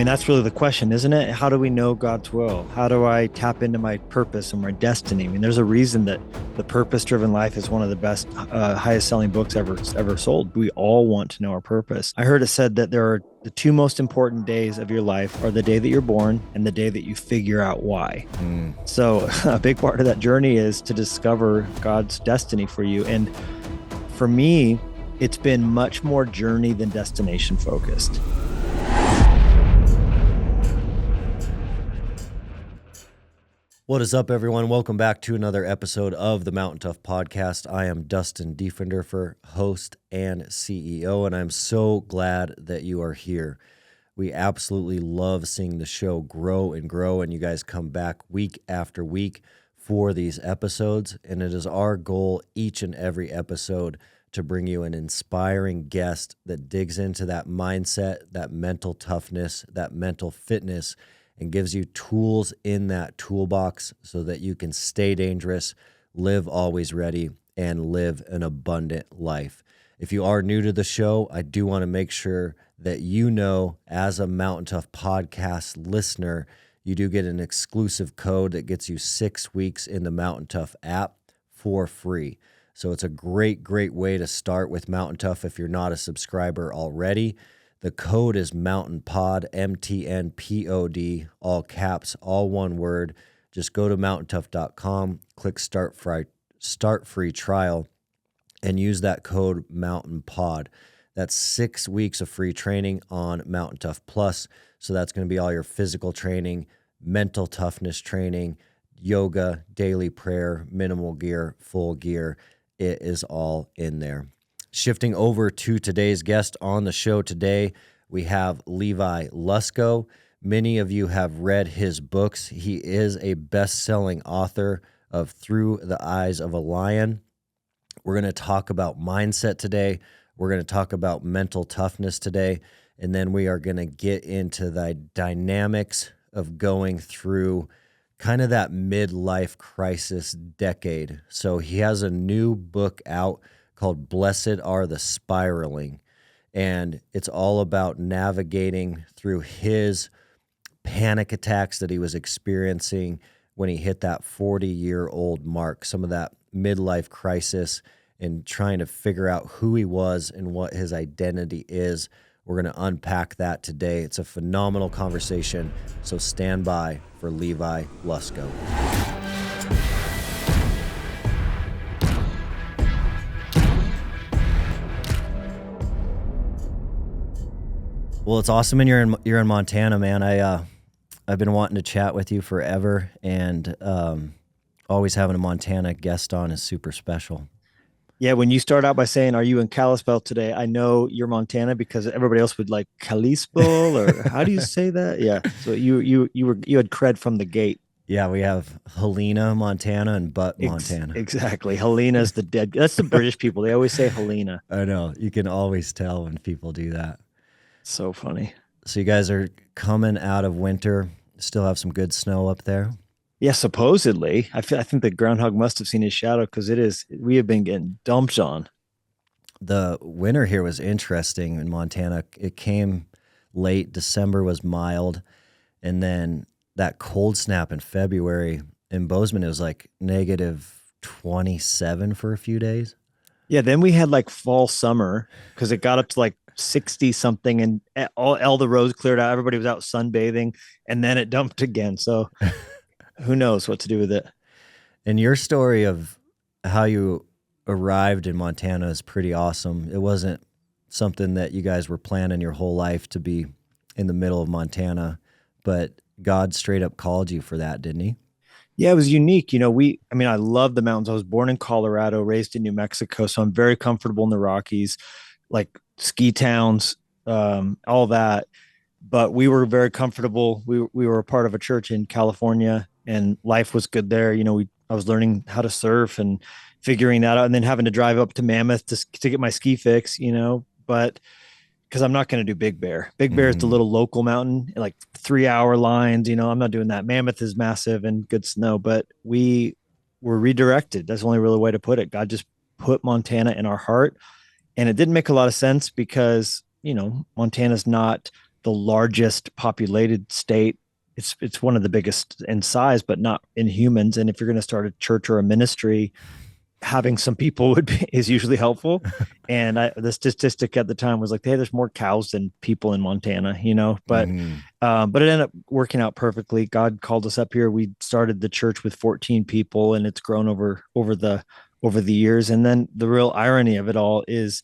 mean, that's really the question, isn't it? How do we know God's will? How do I tap into my purpose and my destiny? I mean, there's a reason that The Purpose-Driven Life is one of the best, highest selling books ever sold. We all want to know our purpose. I heard it said that there are the two most important days of your life are the day that you're born and the day that you figure out why. So a big part of that journey is to discover God's destiny for you. And for me, it's been much more journey than destination focused. What is up, everyone? Welcome back to another episode of the MTNTOUGH Podcast. I am Dustin Defender, host and CEO, and I'm so glad that you are here. We absolutely love seeing the show grow and grow, and you guys come back week after week for these episodes, and it is our goal each and every episode to bring you an inspiring guest that digs into that mindset, that mental toughness, that mental fitness, and gives you tools in that toolbox so that you can stay dangerous, live always ready, and live an abundant life. If you are new to the show, I do want to make sure that you know, as a MTNTOUGH Podcast listener, you do get an exclusive code that gets you 6 weeks in the MTNTOUGH app for free. So it's a great way to start with MTNTOUGH if you're not a subscriber already. The code is MTNPOD, MTNPOD, all caps, all one word. Just go to MTNTOUGH.com, click start free trial, and use that code MTNPOD. That's 6 weeks of free training on MTNTOUGH Plus. So that's going to be all your physical training, mental toughness training, yoga, daily prayer, minimal gear, full gear. It is all in there. Shifting over to today's guest on the show today, we have Levi Lusko. Many of you have read his books. He is a best-selling author of Through the Eyes of a Lion. We're going to talk about mindset today. We're going to talk about mental toughness today. And then we are going to get into the dynamics of going through kind of that midlife crisis decade. So he has a new book out called Blessed Are the Spiraling, and it's all about navigating through his panic attacks that he was experiencing when he hit that 40-year-old mark, some of that midlife crisis, and trying to figure out who he was and what his identity is. We're going to unpack that today. It's a phenomenal conversation, so stand by for Levi Lusko. Well, it's awesome, and you're in Montana, man. I've been wanting to chat with you forever, and always having a Montana guest on is super special. Yeah, when you start out by saying, "Are you in Kalispell today?" I know you're Montana because everybody else would like Kalispell, or how do you say that? Yeah, so you had cred from the gate. Yeah, we have Helena, Montana, and Butt, Montana. Exactly, Helena's the dead. That's the British people. They always say Helena. I know, you can always tell when people do that. So funny. So you guys are coming out of winter. Still have some good snow up there. Yeah, supposedly. I think the groundhog must have seen his shadow because we have been getting dumped on. The winter here was interesting in Montana. It came late. December was mild. And then that cold snap in February in Bozeman, it was like negative 27 for a few days. Yeah, then we had like fall summer because it got up to like 60 something and all the roads cleared out. Everybody was out sunbathing, and then it dumped again. So who knows what to do with it. And your story of how you arrived in Montana is pretty awesome. It wasn't something that you guys were planning your whole life to be in the middle of Montana, but God straight up called you for that, didn't he? Yeah, it was unique. I love the mountains. I was born in Colorado, raised in New Mexico, so I'm very comfortable in the Rockies, like ski towns, all that. But we were very comfortable. We were a part of a church in California, and life was good there. I was learning how to surf and figuring that out, and then having to drive up to Mammoth to get my ski fix, but because I'm not going to do Big Bear. Big Bear is the little local mountain, like 3-hour lines. I'm not doing that. Mammoth is massive and good snow, but we were redirected. That's the only real way to put it. God just put Montana in our heart, and it didn't make a lot of sense because Montana's not the largest populated state. It's one of the biggest in size, but not in humans. And if you're going to start a church or a ministry, having some people is usually helpful. And the statistic at the time was like, hey, there's more cows than people in Montana, Hmm. but it ended up working out perfectly. God called us up here. We started the church with 14 people, and it's grown over the years. And then the real irony of it all is,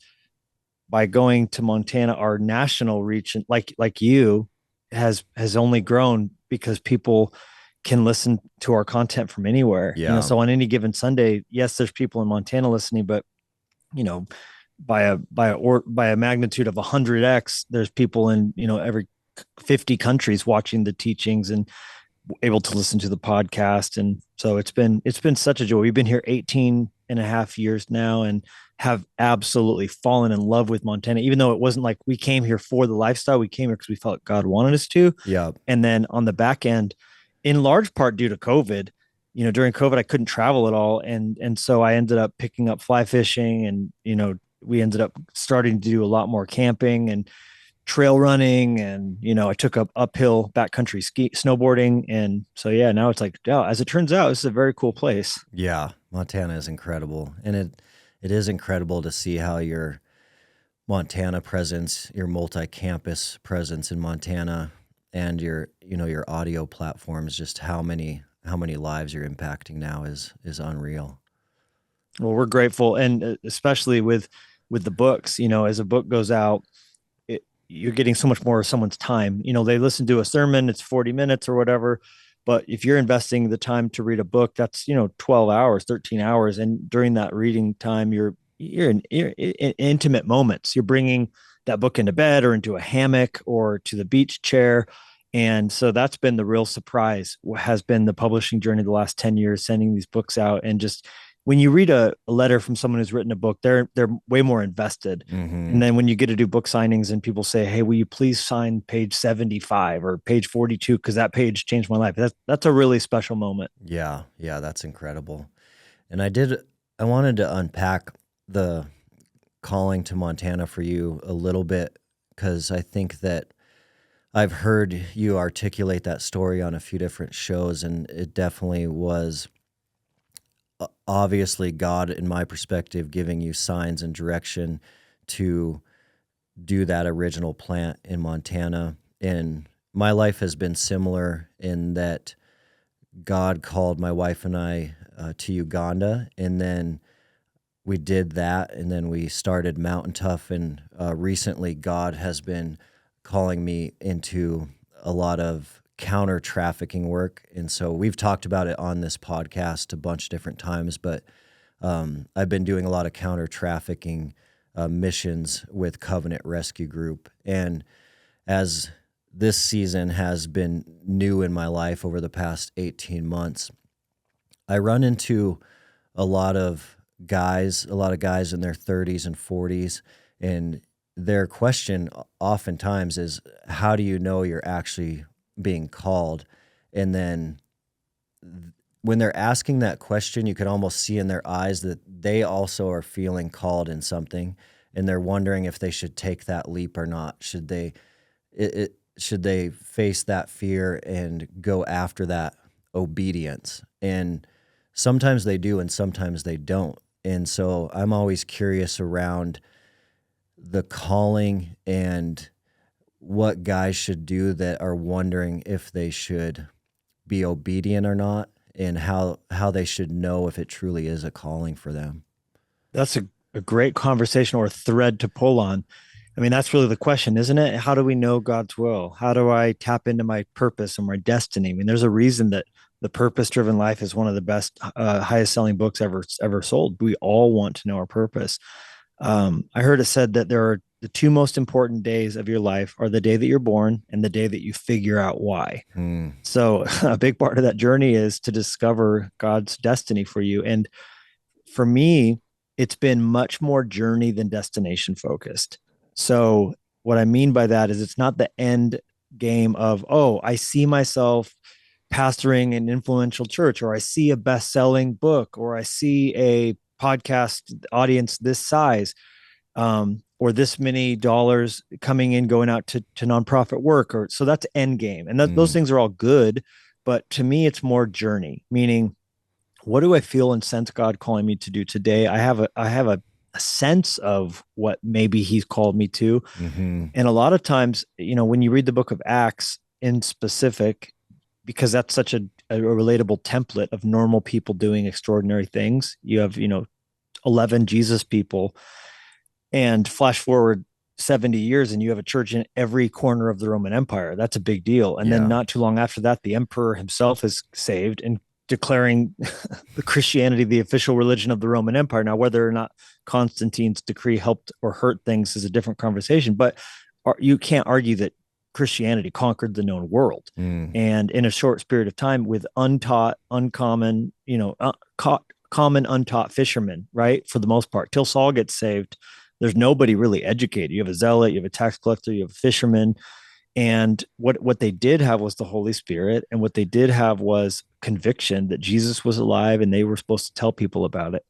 by going to Montana, our national reach, like you, has only grown because people can listen to our content from anywhere. Yeah. So on any given Sunday, yes, there's people in Montana listening, but you know, by a magnitude of 100x, there's people in every 50 countries watching the teachings and able to listen to the podcast. And so it's been such a joy. We've been here 18 and a half years now, and have absolutely fallen in love with Montana, even though it wasn't like we came here for the lifestyle. We came here because we felt God wanted us to. Yeah. And then on the back end, in large part due to COVID, during COVID, I couldn't travel at all. And so I ended up picking up fly fishing, and, we ended up starting to do a lot more camping and trail running. And, I took up uphill backcountry snowboarding. And so, yeah, now it's like, yeah, as it turns out, this is a very cool place. Yeah. Montana is incredible. And it is incredible to see how your Montana presence, your multi-campus presence in Montana, and your audio platforms, just how many lives you're impacting now is unreal. Well, we're grateful. And especially with the books, as a book goes out, you're getting so much more of someone's time. They listen to a sermon, it's 40 minutes or whatever. But if you're investing the time to read a book, that's, 12 hours, 13 hours. And during that reading time, you're in intimate moments. You're bringing that book into bed or into a hammock or to the beach chair. And so that's been the real surprise, has been the publishing journey the last 10 years, sending these books out. And just when you read a letter from someone who's written a book, they're way more invested. Mm-hmm. And then when you get to do book signings and people say, hey, will you please sign page 75 or page 42? Because that page changed my life. That's a really special moment. Yeah. Yeah. That's incredible. And I wanted to unpack the calling to Montana for you a little bit, because I think that I've heard you articulate that story on a few different shows, and it definitely was obviously God, in my perspective, giving you signs and direction to do that original plant in Montana. And my life has been similar in that God called my wife and I to Uganda, and then we did that, and then we started Mountain Tough. And recently, God has been calling me into a lot of counter trafficking work. And so we've talked about it on this podcast a bunch of different times, but I've been doing a lot of counter trafficking missions with Covenant Rescue Group. And as this season has been new in my life over the past 18 months, I run into a lot of guys in their 30s and 40s, and their question oftentimes is, how do you know you're actually being called? And then when they're asking that question, you can almost see in their eyes that they also are feeling called in something, and they're wondering if they should take that leap or not. Should they face that fear and go after that obedience? And sometimes they do, and sometimes they don't. And so I'm always curious around the calling and what guys should do that are wondering if they should be obedient or not, and how they should know if it truly is a calling for them. That's a great conversation or a thread to pull on. I mean, that's really the question, isn't it? How do we know God's will? How do I tap into my purpose and my destiny? I mean, there's a reason that The Purpose Driven Life is one of the best, highest selling books ever sold. We all want to know our purpose. I heard it said that there are the two most important days of your life are the day that you're born and the day that you figure out why. Hmm. So a big part of that journey is to discover God's destiny for you. And for me, it's been much more journey than destination focused. So what I mean by that is it's not the end game of, oh, I see myself pastoring an influential church, or I see a best-selling book, or I see a podcast audience this size. or this many dollars coming in, going out to nonprofit work, or so that's end game. And those things are all good. But to me, it's more journey, meaning what do I feel and sense God calling me to do today? I have a sense of what maybe he's called me to. Mm-hmm. And a lot of times, when you read the book of Acts in specific, because that's such a relatable template of normal people doing extraordinary things. You have, 11 Jesus people, and flash forward 70 years and you have a church in every corner of the Roman Empire. That's a big deal. And then not too long after that, the emperor himself is saved and declaring the Christianity the official religion of the Roman Empire. Now, whether or not Constantine's decree helped or hurt things is a different conversation, but you can't argue that Christianity conquered the known world. And in a short period of time, with untaught, uncommon, common untaught fishermen, right? For the most part, till Saul gets saved, there's nobody really educated. You have a zealot, you have a tax collector, you have a fisherman. And what they did have was the Holy Spirit. And what they did have was conviction that Jesus was alive, and they were supposed to tell people about it.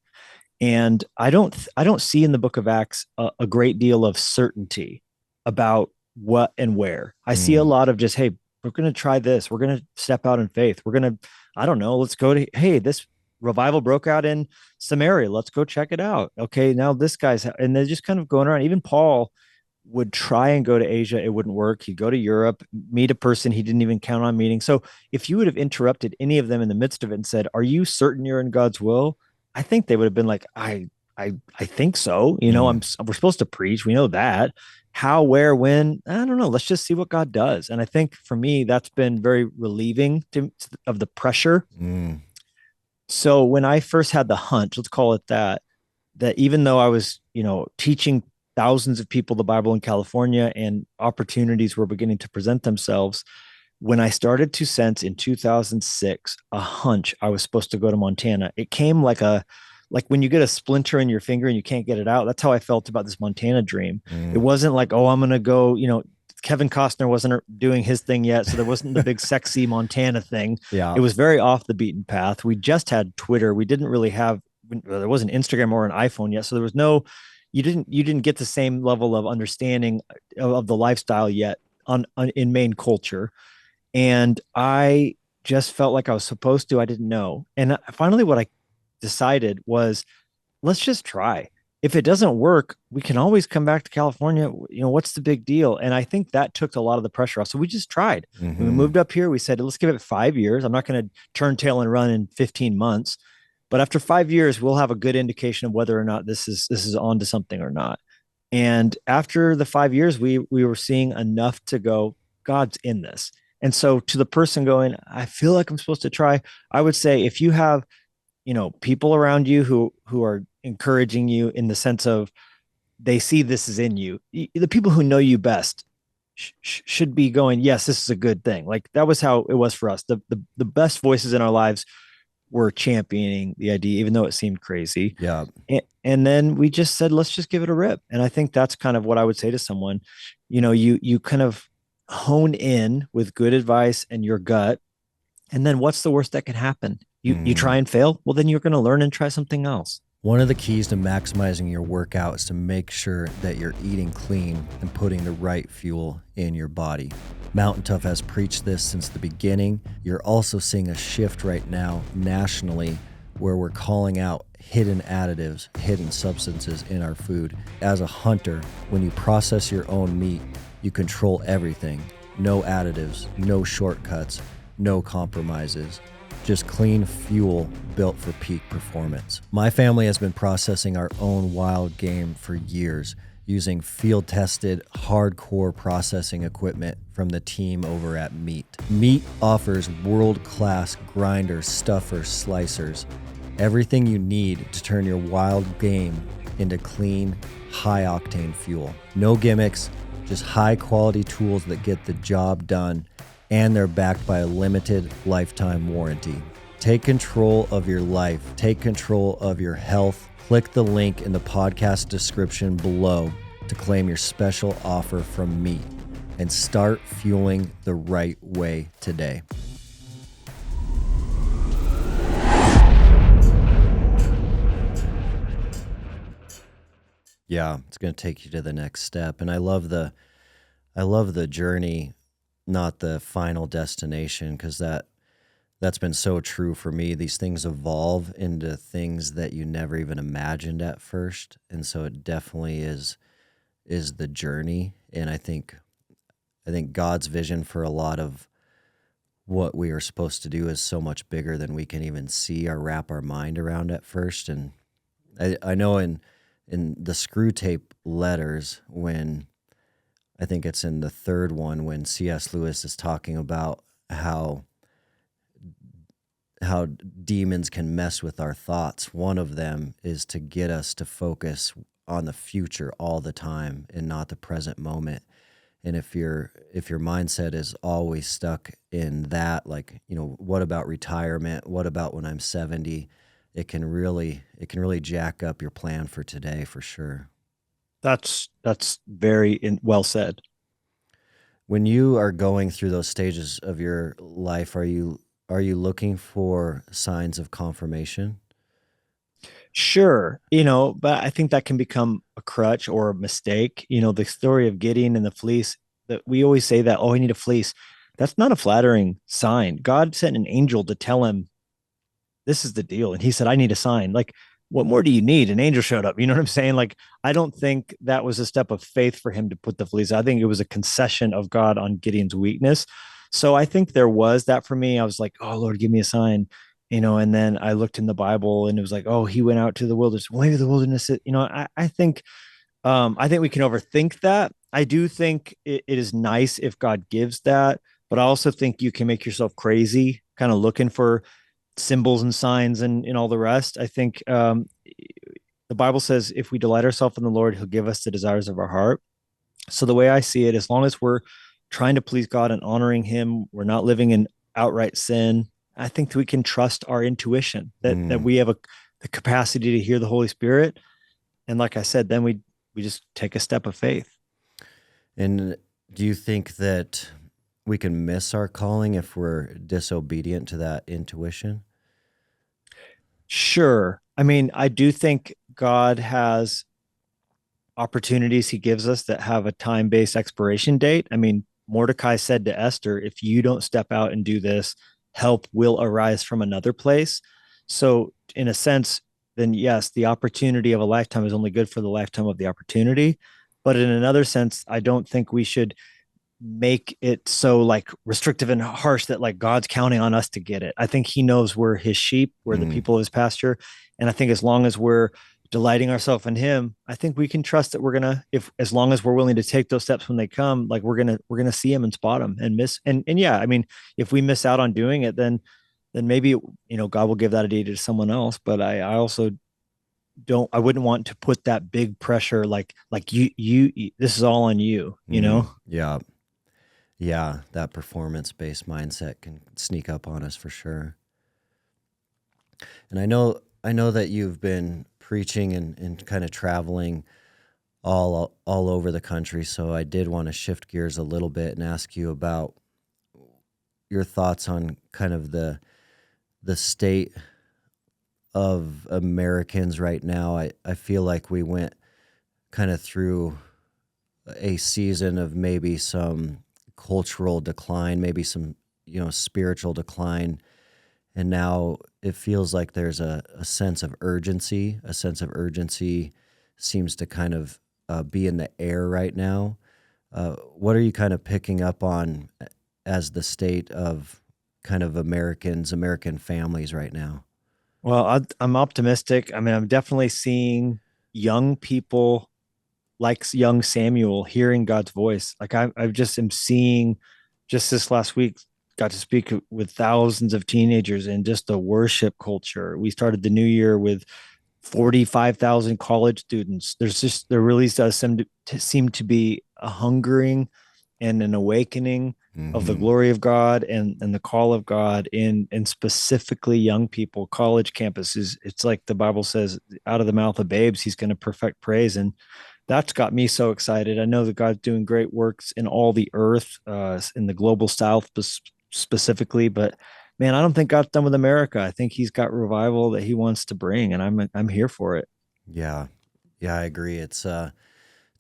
And I don't see in the book of Acts a great deal of certainty about what and where. I see a lot of just, hey, we're going to try this. We're going to step out in faith. We're going to, I don't know, let's go to, hey, this revival broke out in Samaria. Let's go check it out. Okay, now this guy's, and they're just kind of going around. Even Paul would try and go to Asia. It wouldn't work. He'd go to Europe, meet a person he didn't even count on meeting. So if you would have interrupted any of them in the midst of it and said, are you certain you're in God's will? I think they would have been like, I think so. We're supposed to preach. We know that. How, where, when, I don't know. Let's just see what God does. And I think for me, that's been very relieving of the pressure. So when I first had the hunch, let's call it that even though I was, teaching thousands of people the Bible in California and opportunities were beginning to present themselves, when I started to sense in 2006, a hunch I was supposed to go to Montana, it came like when you get a splinter in your finger and you can't get it out. That's how I felt about this Montana dream. It wasn't like, oh, I'm going to go, Kevin Costner wasn't doing his thing yet. So there wasn't the big sexy Montana thing. Yeah. It was very off the beaten path. We just had Twitter. We didn't really have, there wasn't Instagram or an iPhone yet. So there was no, you didn't get the same level of understanding of the lifestyle yet in Maine culture. And I just felt like I was supposed to, I didn't know. And finally what I decided was, let's just try. If it doesn't work, we can always come back to California. What's the big deal? And I think that took a lot of the pressure off. So we just tried. We moved up here. We said, let's give it 5 years. I'm not going to turn tail and run in 15 months, but after 5 years, we'll have a good indication of whether or not this is on to something or not. And after the 5 years, we were seeing enough to go, God's in this. And so to the person going, I feel like I'm supposed to try, I would say, if you have, people around you who are encouraging you in the sense of they see this is in you, the people who know you best should be going, yes, this is a good thing. Like that was how it was for us. The best voices in our lives were championing the idea, even though it seemed crazy. Yeah. And then we just said, let's just give it a rip. And I think that's kind of what I would say to someone, you kind of hone in with good advice and your gut. And then what's the worst that can happen? You try and fail. Well, then you're going to learn and try something else. One of the keys to maximizing your workout is to make sure that you're eating clean and putting the right fuel in your body. Mountain Tough has preached this since the beginning. You're also seeing a shift right now nationally where we're calling out hidden additives, hidden substances in our food. As a hunter, when you process your own meat, you control everything. No additives, no shortcuts, no compromises. Just clean fuel built for peak performance. My family has been processing our own wild game for years using field-tested, hardcore processing equipment from the team over at Meat. Meat offers world-class grinders, stuffers, slicers, everything you need to turn your wild game into clean, high-octane fuel. No gimmicks, just high-quality tools that get the job done, and they're backed by a limited lifetime warranty. Take control of your life. Take control of your health. Click the link in the podcast description below to claim your special offer from Meat and start fueling the right way today. Yeah, it's going to take you to the next step. And I love the journey, not the final destination, because that's been so true for me. These things evolve into things that you never even imagined at first. And so it definitely is the journey. And I think God's vision for a lot of what we are supposed to do is so much bigger than we can even see or wrap our mind around at first. And I know in the Screw Tape letters, when I think it's in the third one, when C.S. Lewis is talking about how demons can mess with our thoughts. One of them is to get us to focus on the future all the time and not the present moment. And if your mindset is always stuck in that, like, what about retirement? What about when I'm 70? It can really jack up your plan for today, for sure. That's very well said. When you are going through those stages of your life, are you looking for signs of confirmation? Sure, but I think that can become a crutch or a mistake. The story of Gideon and the fleece, that we always say that, oh, I need a fleece. That's not a flattering sign. God sent an angel to tell him this is the deal. And he said, I need a sign. Like, what more do you need? An angel showed up. You know what I'm saying? Like, I don't think that was a step of faith for him to put the fleece. I think it was a concession of God on Gideon's weakness. So I think there was that for me. I was like, oh, Lord, give me a sign. And then I looked in the Bible and it was like, oh, he went out to the wilderness. Well, maybe the wilderness, I think we can overthink that. I do think it is nice if God gives that, but I also think you can make yourself crazy, kind of looking for symbols and signs and all the rest. I think the Bible says if we delight ourselves in the Lord, He'll give us the desires of our heart. So the way I see it, as long as we're trying to please God and honoring Him, we're not living in outright sin. I think that we can trust our intuition that Mm. we have the capacity to hear the Holy Spirit. And like I said, then we just take a step of faith. And do you think that we can miss our calling if we're disobedient to that intuition? Sure. I mean, I do think God has opportunities he gives us that have a time-based expiration date. I mean, Mordecai said to Esther, if you don't step out and do this, help will arise from another place. So, in a sense, then yes, the opportunity of a lifetime is only good for the lifetime of the opportunity. But in another sense, I don't think we should make it so like restrictive and harsh that like God's counting on us to get it. I think he knows we're his sheep, we're the Mm. people of his pasture. And I think as long as we're delighting ourselves in him, I think we can trust that we're gonna, if as long as we're willing to take those steps when they come, like we're gonna see him and spot him and miss. And yeah, I mean, if we miss out on doing it, then maybe God will give that a deed to someone else. But I also don't I wouldn't want to put that big pressure like you this is all on you. Yeah. Yeah, that performance-based mindset can sneak up on us for sure. And I know that you've been preaching and kind of traveling all over the country, so I did want to shift gears a little bit and ask you about your thoughts on kind of the state of Americans right now. I feel like we went kind of through a season of maybe some cultural decline, maybe some, spiritual decline. And now it feels like there's a sense of urgency. A sense of urgency seems to kind of be in the air right now. What are you kind of picking up on as the state of kind of American families right now? Well, I'm optimistic. I mean, I'm definitely seeing young people like young Samuel hearing God's voice. Like I just am seeing, just this last week, got to speak with thousands of teenagers in just the worship culture. We started the new year with 45,000 college students. There really does seem to be a hungering and an awakening of the Mm-hmm. glory of God and the call of God in specifically young people. College campuses, it's like the Bible says, out of the mouth of babes, he's going to perfect praise. And that's got me so excited. I know that God's doing great works in all the earth, in the global south specifically, but man, I don't think God's done with America. I think he's got revival that he wants to bring, and I'm here for it. Yeah. Yeah, I agree. It's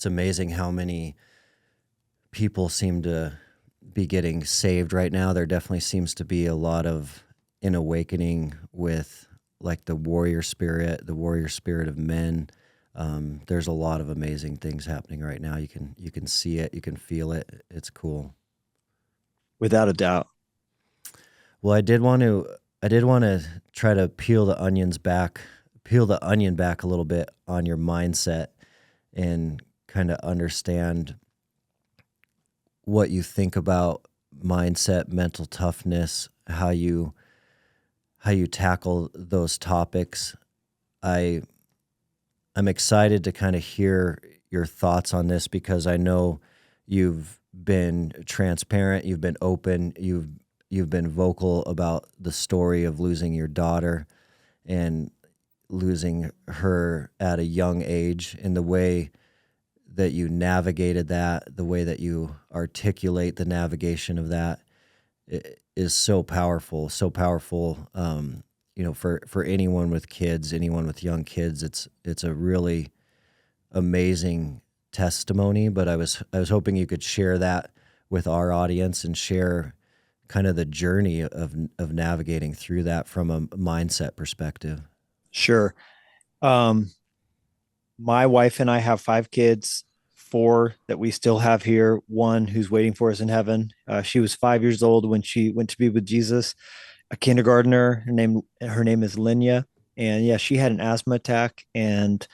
amazing how many people seem to be getting saved right now. There definitely seems to be a lot of an awakening with like the warrior spirit of men. There's a lot of amazing things happening right now. You can see it, you can feel it. It's cool. Without a doubt. Well, I did want to try to peel the onion back a little bit on your mindset and kind of understand what you think about mindset, mental toughness, how you tackle those topics. I I'm excited to kind of hear your thoughts on this because I know you've been transparent, you've been open, you've been vocal about the story of losing your daughter and losing her at a young age, and the way that you navigated that, the way that you articulate the navigation of that is so powerful, so powerful. For anyone with kids, anyone with young kids, it's a really amazing testimony. But I was hoping you could share that with our audience and share kind of the journey of navigating through that from a mindset perspective. Sure. Um, my wife and I have 5 kids, four that we still have here, one who's waiting for us in heaven. She was 5 years old when she went to be with Jesus, a kindergartner. Her name is Linya. And yeah, she had an asthma attack and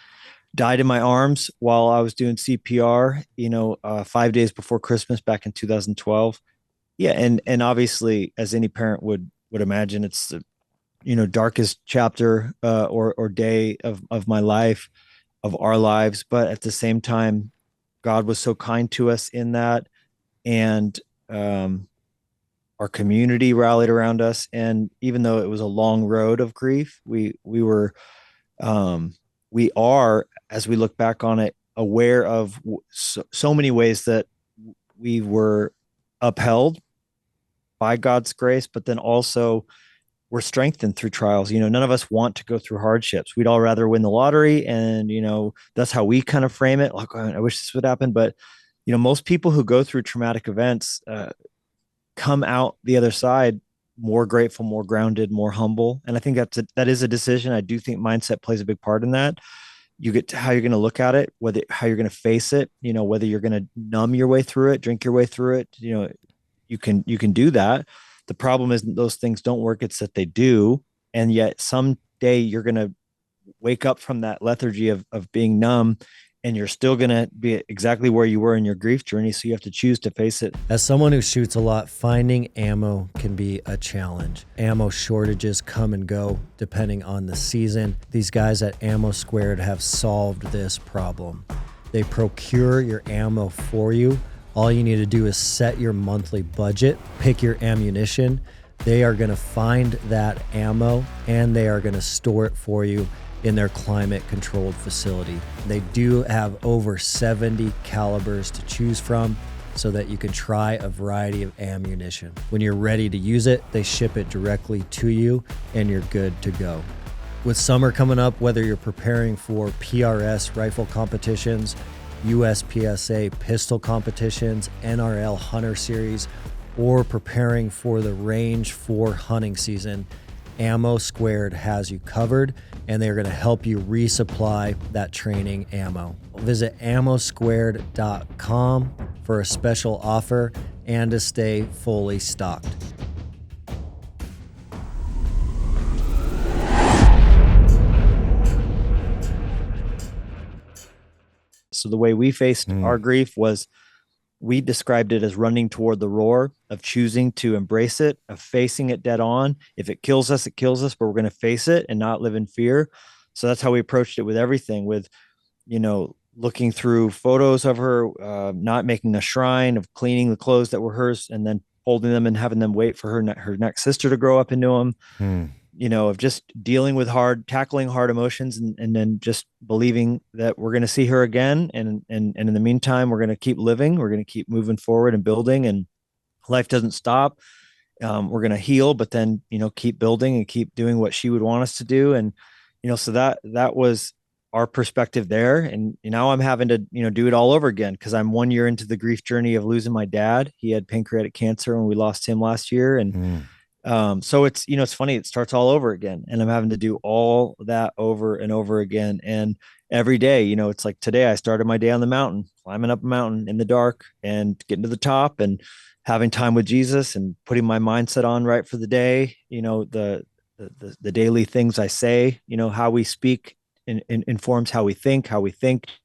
died in my arms while I was doing CPR, 5 days before Christmas back in 2012. Yeah. And obviously, as any parent would imagine, it's the, darkest chapter, or day of my life, of our lives. But at the same time, God was so kind to us in that. And um, our community rallied around us. And even though it was a long road of grief, um, we are, as we look back on it, aware of so many ways that we were upheld by God's grace, but then also we're strengthened through trials. None of us want to go through hardships. We'd all rather win the lottery. And, that's how we kind of frame it. Like, "Oh, I wish this would happen." But, most people who go through traumatic events come out the other side more grateful, more grounded, more humble. And I think that is a decision. I do think mindset plays a big part in that. You get to how you're going to look at it, how you're going to face it, whether you're going to numb your way through it, drink your way through it. You can do that. The problem isn't those things don't work, it's that they do. And yet someday you're going to wake up from that lethargy of being numb, and you're still going to be exactly where you were in your grief journey. So you have to choose to face it. As someone who shoots a lot, finding ammo can be a challenge. Ammo shortages come and go depending on the season. These guys at Ammo Squared have solved this problem. They procure your ammo for you. All you need to do is set your monthly budget, pick your ammunition. They are going to find that ammo and they are going to store it for you in their climate-controlled facility. They do have over 70 calibers to choose from so that you can try a variety of ammunition. When you're ready to use it, they ship it directly to you and you're good to go. With summer coming up, whether you're preparing for PRS rifle competitions, USPSA pistol competitions, NRL Hunter Series, or preparing for the Range 4 hunting season, Ammo Squared has you covered, and they're going to help you resupply that training ammo. Visit ammosquared.com for a special offer and to stay fully stocked. So the way we faced our grief was, we described it as running toward the roar, of choosing to embrace it, of facing it dead on. If it kills us, it kills us, but we're going to face it and not live in fear. So that's how we approached it with everything, with, looking through photos of her, not making a shrine, of cleaning the clothes that were hers and then holding them and having them wait for her next sister to grow up into them. Of just dealing with tackling hard emotions, and then just believing that we're going to see her again. And in the meantime, we're going to keep living. We're going to keep moving forward and building, and life doesn't stop. We're going to heal, but then, keep building and keep doing what she would want us to do. And, so that was our perspective there. And now I'm having to, do it all over again because I'm 1 year into the grief journey of losing my dad. He had pancreatic cancer when we lost him last year. And Mm. so it's funny, it starts all over again. And I'm having to do all that over and over again. And every day, it's like today I started my day on the mountain, climbing up a mountain in the dark and getting to the top and having time with Jesus and putting my mindset on right for the day. The daily things I say, how we speak informs how we think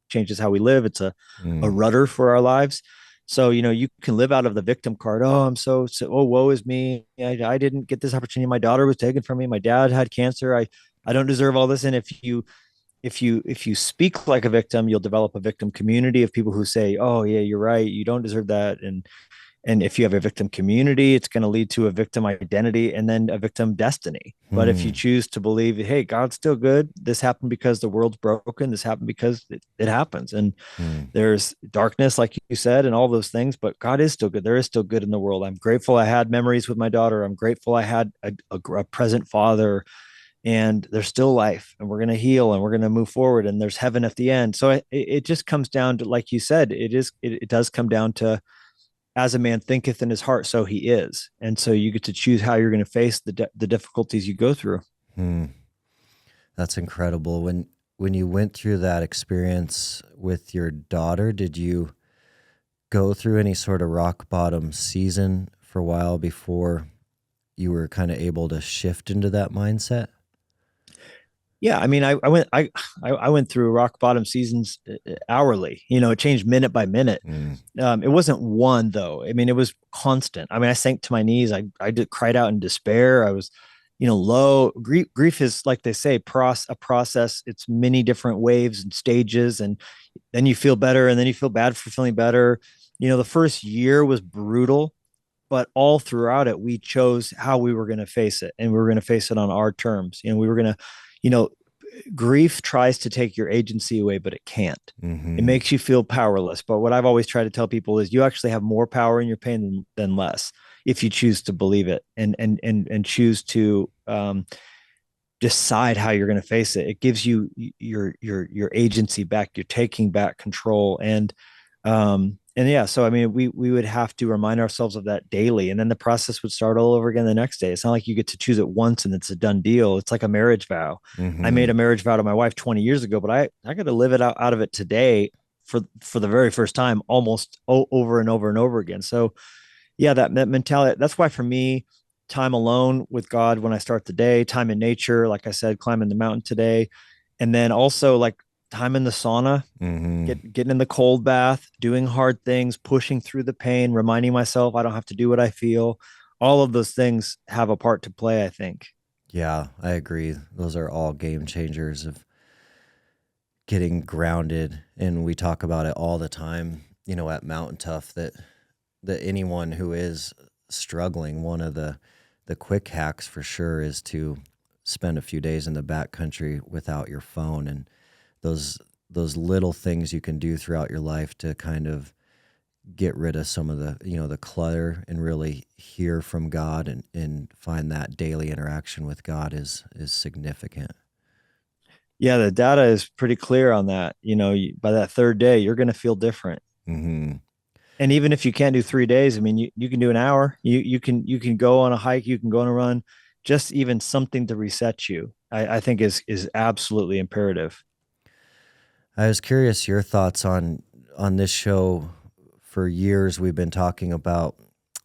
changes how we live. It's a Mm. rudder for our lives. So, you can live out of the victim card. Oh, I'm so oh, woe is me. I didn't get this opportunity. My daughter was taken from me. My dad had cancer. I don't deserve all this. And if you speak like a victim, you'll develop a victim community of people who say, oh yeah, you're right. You don't deserve that. And if you have a victim community, it's going to lead to a victim identity and then a victim destiny. But if you Mm. choose to believe, hey, God's still good, this happened because the world's broken, this happened because it happens. And Mm. there's darkness, like you said, and all those things, but God is still good. There is still good in the world. I'm grateful I had memories with my daughter. I'm grateful I had a present father, and there's still life, and we're going to heal, and we're going to move forward, and there's heaven at the end. So it just comes down to, like you said, it does come down to, as a man thinketh in his heart, so he is. And so you get to choose how you're going to face the difficulties you go through. Mm. That's incredible. When you went through that experience with your daughter, did you go through any sort of rock bottom season for a while before you were kind of able to shift into that mindset? Yeah, I mean, I went through rock bottom seasons hourly. It changed minute by minute. Mm. It wasn't one though. I mean, it was constant. I mean, I sank to my knees. I did cried out in despair. I was, low. Grief is, like they say, a process. It's many different waves and stages, and then you feel better, and then you feel bad for feeling better. The first year was brutal, but all throughout it, we chose how we were going to face it, and we were going to face it on our terms. We were going to, you know, grief tries to take your agency away, but it can't. It Mm-hmm. makes you feel powerless. But what I've always tried to tell people is you actually have more power in your pain than less, if you choose to believe it and choose to decide how you're going to face it. It gives you your agency back. You're taking back control. And yeah, so I mean, we would have to remind ourselves of that daily, and then the process would start all over again the next day. It's not like you get to choose it once and it's a done deal. It's like a marriage vow. I made Mm-hmm. a marriage vow to my wife 20 years ago, but I got to live it out of it today for the very first time, almost over and over and over again. So yeah, that mentality. That's why for me, time alone with God when I start the day, time in nature, like I said, climbing the mountain today, and then also like time in the sauna, Mm-hmm. getting in the cold bath, doing hard things, pushing through the pain, reminding myself I don't have to do what I feel. All of those things have a part to play, I think. Yeah, I agree. Those are all game changers of getting grounded. And we talk about it all the time, at Mountain Tough, that anyone who is struggling, one of the quick hacks for sure is to spend a few days in the backcountry without your phone, and those little things you can do throughout your life to kind of get rid of some of the clutter and really hear from God and find that daily interaction with God is significant. Yeah, the data is pretty clear on that. By that third day, you're going to feel different. Mm-hmm. And even if you can't do 3 days, I mean, you can do an hour. You can go on a hike. You can go on a run. Just even something to reset you, I think is absolutely imperative. I was curious your thoughts on this show. For years, we've been talking about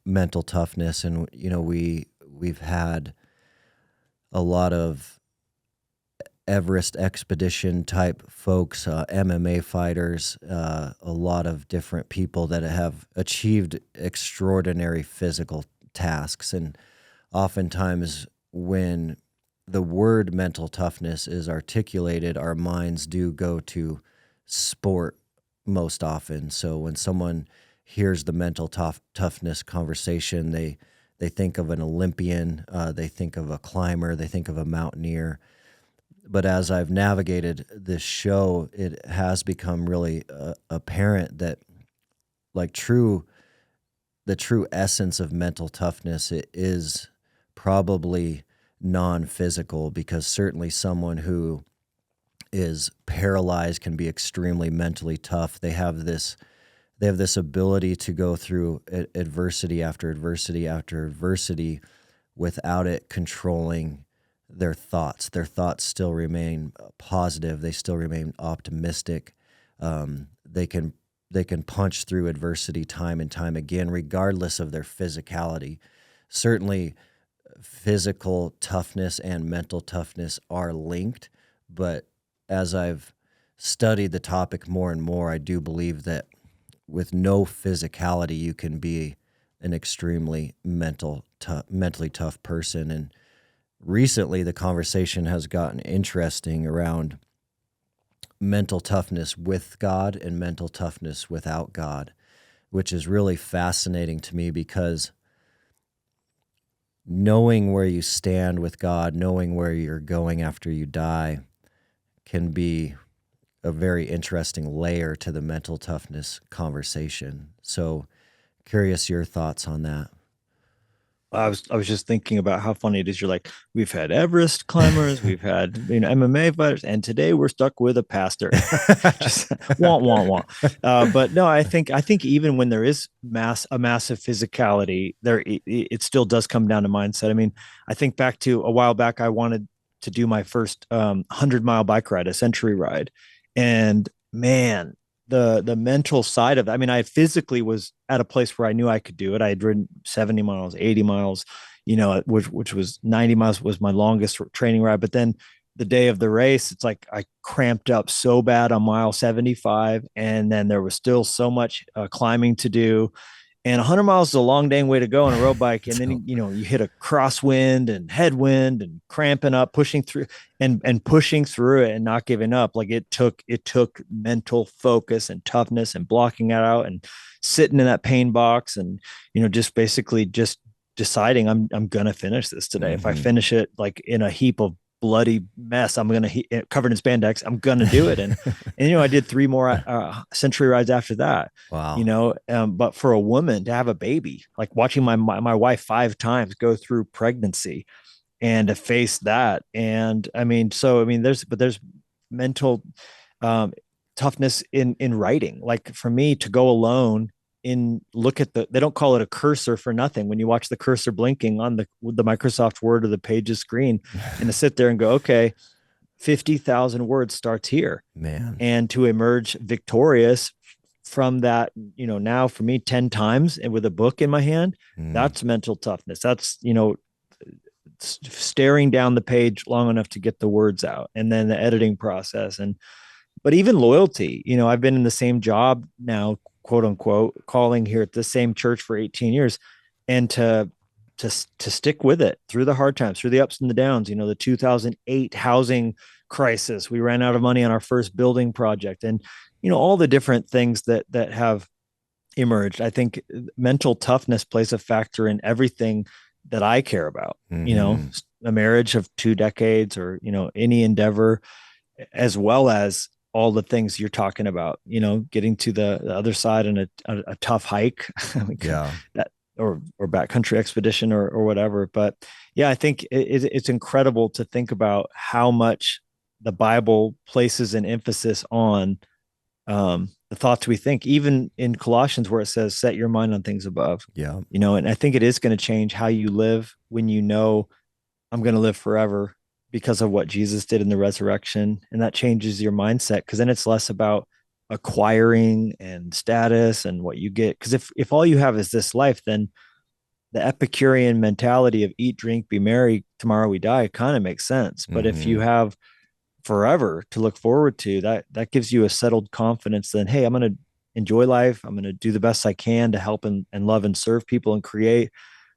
mental toughness, and we've had a lot of Everest expedition type folks, MMA fighters, a lot of different people that have achieved extraordinary physical tasks. And oftentimes, when the word mental toughness is articulated, our minds do go to sport most often. So when someone hears the mental toughness conversation, they think of an Olympian, they think of a climber, they think of a mountaineer. But as I've navigated this show, it has become really apparent that like the true essence of mental toughness, it is probably non-physical, because certainly someone who is paralyzed, can be extremely mentally tough. They have this ability to go through adversity after adversity after adversity without it controlling their thoughts. Their thoughts still remain positive. They still remain optimistic. They can punch through adversity time and time again, regardless of their physicality. Certainly, physical toughness and mental toughness are linked, but as I've studied the topic more and more, I do believe that with no physicality, you can be an extremely mentally tough person. And recently, the conversation has gotten interesting around mental toughness with God and mental toughness without God, which is really fascinating to me because knowing where you stand with God, knowing where you're going after you die, can be a very interesting layer to the mental toughness conversation. So curious your thoughts on that. I was just thinking about how funny it is. You're like, we've had Everest climbers, we've had MMA fighters, and today we're stuck with a pastor. Just want. But no, I think even when there is a massive physicality, it still does come down to mindset. I mean, I think back to a while back, I wanted to do my first 100-mile bike ride, a century ride, and man, the mental side of it. I mean, I physically was at a place where I knew I could do it. I had ridden 70 miles, 80 miles, which was 90 miles was my longest training ride. But then the day of the race, it's like I cramped up so bad on mile 75. And then there was still so much climbing to do. And 100 miles is a long dang way to go on a road bike. And then, you hit a crosswind and headwind and cramping up, pushing through and pushing through it and not giving up. Like it took mental focus and toughness and blocking it out and sitting in that pain box and, just basically just deciding I'm going to finish this today. Mm-hmm. If I finish it like in a heap of bloody mess, I'm going to covered in spandex, I'm going to do it. And I did 3 more century rides after that. Wow. But for a woman to have a baby, like watching my wife 5 times go through pregnancy and to face that. And there's mental toughness in writing. Like for me to go alone look at they don't call it a cursor for nothing. When you watch the cursor blinking on the Microsoft Word or the Pages screen and to sit there and go, okay, 50,000 words starts here, man. And to emerge victorious from that, now for me 10 times and with a book in my hand, that's mental toughness. That's, staring down the page long enough to get the words out, and then the editing process. But even loyalty, I've been in the same job now, quote unquote, calling here at the same church for 18 years, and to stick with it through the hard times, through the ups and the downs. The 2008 housing crisis, we ran out of money on our first building project, and all the different things that have emerged. I think mental toughness plays a factor in everything that I care about. Mm-hmm. A marriage of 2 decades, or any endeavor, as well as all the things you're talking about, getting to the other side in a tough hike, yeah, that or backcountry expedition or whatever. But yeah, I think it's incredible to think about how much the Bible places an emphasis on the thoughts we think, even in Colossians where it says, set your mind on things above. Yeah. And I think it is going to change how you live when I'm going to live forever because of what Jesus did in the resurrection. And that changes your mindset, because then it's less about acquiring and status and what you get. Because if all you have is this life, then the Epicurean mentality of eat, drink, be merry, tomorrow we die kind of makes sense. But if you have forever to look forward to, that gives you a settled confidence. Then, hey, I'm going to enjoy life. I'm going to do the best I can to help and love and serve people and create.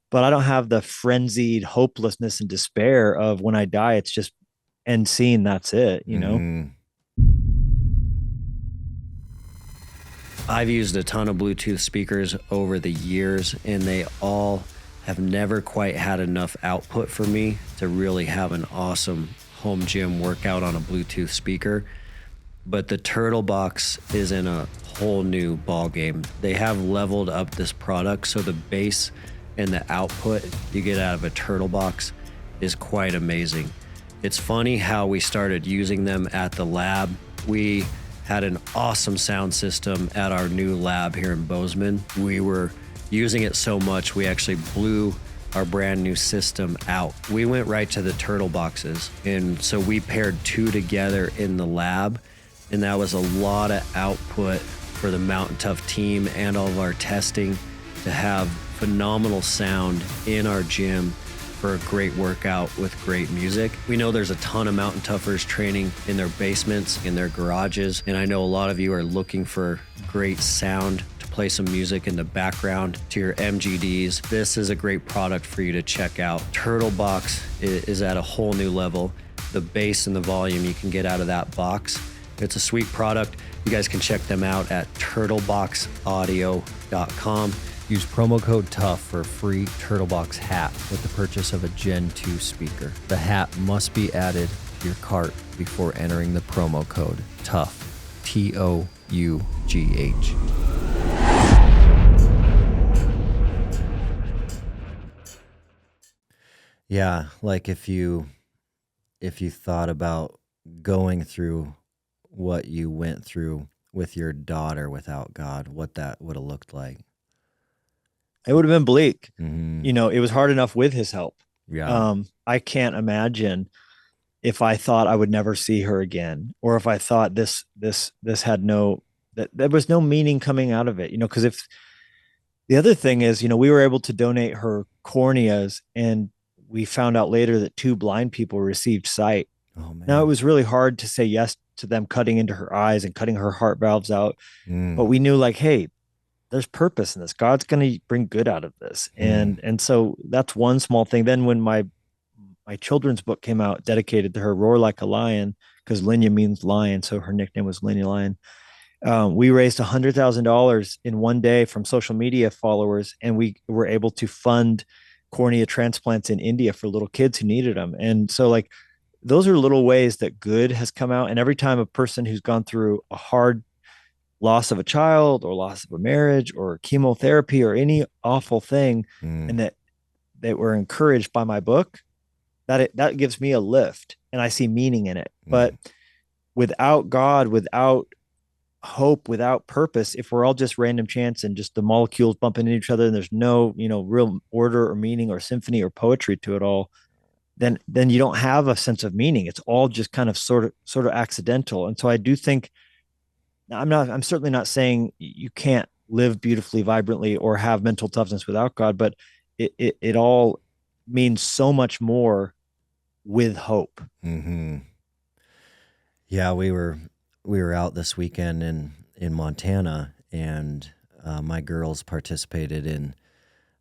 But I don't have the frenzied hopelessness and despair of when I die, it's just end scene. That's it, I've used a ton of Bluetooth speakers over the years, and they all have never quite had enough output for me to really have an awesome home gym workout on a Bluetooth speaker. But the Turtle Box is in a whole new ball game. They have leveled up this product, so the bass and the output you get out of a Turtle Box is quite amazing. It's funny how we started using them at the lab. We had an awesome sound system at our new lab here in Bozeman. We were using it so much, we actually blew our brand new system out. We went right to the turtle boxes. And so we paired two together in the lab. And that was a lot of output for the Mountain Tough team and all of our testing to have phenomenal sound in our gym for a great workout with great music. We know there's a ton of Mountain Toughers training in their basements, in their garages, and I know a lot of you are looking for great sound to play some music in the background to your MGDs. This is a great product for you to check out. Turtle Box is at a whole new level. The bass and the volume you can get out of that box. It's a sweet product. You guys can check them out at turtleboxaudio.com. Use promo code TOUGH for a free Turtlebox hat with the purchase of a Gen 2 speaker. The hat must be added to your cart before entering the promo code TOUGH, TOUGH. Yeah, like if you thought about going through what you went through with your daughter without God, what that would have looked like. It would have been bleak. Mm-hmm. You know, it was hard enough with his help. Yeah. I can't imagine if I thought I would never see her again, or if I thought this had that there was no meaning coming out of it, you know, because if the other thing is, you know, we were able to donate her corneas, and we found out later that 2 blind people received sight. Oh, man. Now, it was really hard to say yes to them cutting into her eyes and cutting her heart valves out. But we knew, like, hey, there's purpose in this. God's going to bring good out of this. And so that's one small thing. Then when my children's book came out dedicated to her, Roar Like a Lion, because Linya means lion, so her nickname was Linya Lion. We raised $100,000 in one day from social media followers, and we were able to fund cornea transplants in India for little kids who needed them. And so, like, those are little ways that good has come out. And every time a person who's gone through a hard loss of a child or loss of a marriage or chemotherapy or any awful thing, and that were encouraged by my book, that gives me a lift, and I see meaning in it. But without God, without hope, without purpose, if we're all just random chance and just the molecules bumping into each other, and there's no, you know, real order or meaning or symphony or poetry to it all, then you don't have a sense of meaning. It's all just kind of sort of accidental. And so I do think, I'm certainly not saying you can't live beautifully, vibrantly, or have mental toughness without God, but it all means so much more with hope. Mm-hmm. Yeah, we were out this weekend in Montana, and my girls participated in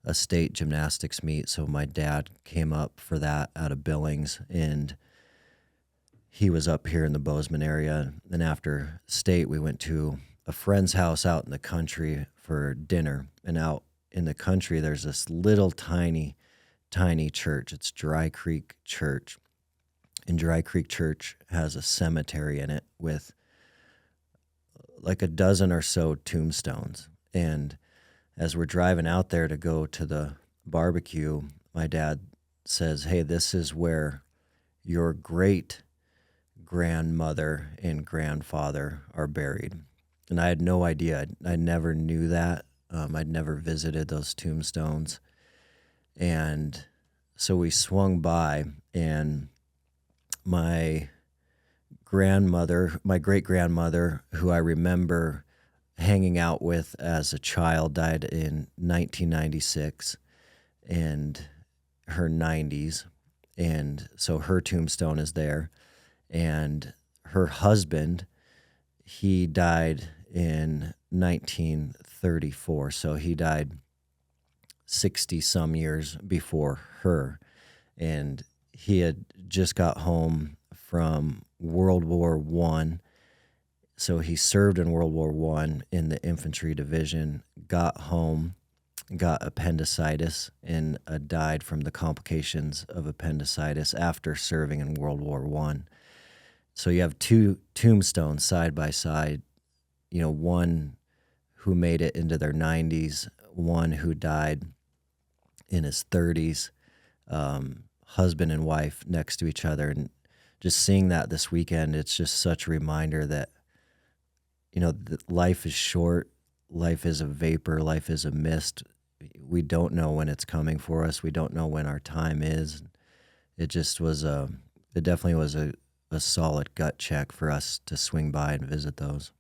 a state gymnastics meet. So my dad came up for that out of Billings, and he was up here in the Bozeman area. And after state, we went to a friend's house out in the country for dinner. And out in the country, there's this little tiny church. It's Dry Creek Church. And Dry Creek Church has a cemetery in it with like a dozen or so tombstones. And as we're driving out there to go to the barbecue, my dad says, "Hey, this is where your great grandmother and grandfather are buried." And I had no idea. I never knew that. I'd never visited those tombstones. And so we swung by, and my great grandmother, who I remember hanging out with as a child, died in 1996 and her 90s. And so her tombstone is there. And her husband, he died in 1934. So he died 60 some years before her. And he had just got home from World War I. So he served in World War I in the infantry division, got home, got appendicitis, and died from the complications of appendicitis after serving in World War I. So you have two tombstones side by side, you know, one who made it into their 90s, one who died in his 30s, husband and wife next to each other. And just seeing that this weekend, it's just such a reminder that, life is short. Life is a vapor. Life is a mist. We don't know when it's coming for us. We don't know when our time is. It just was it definitely was a solid gut check for us to swing by and visit those.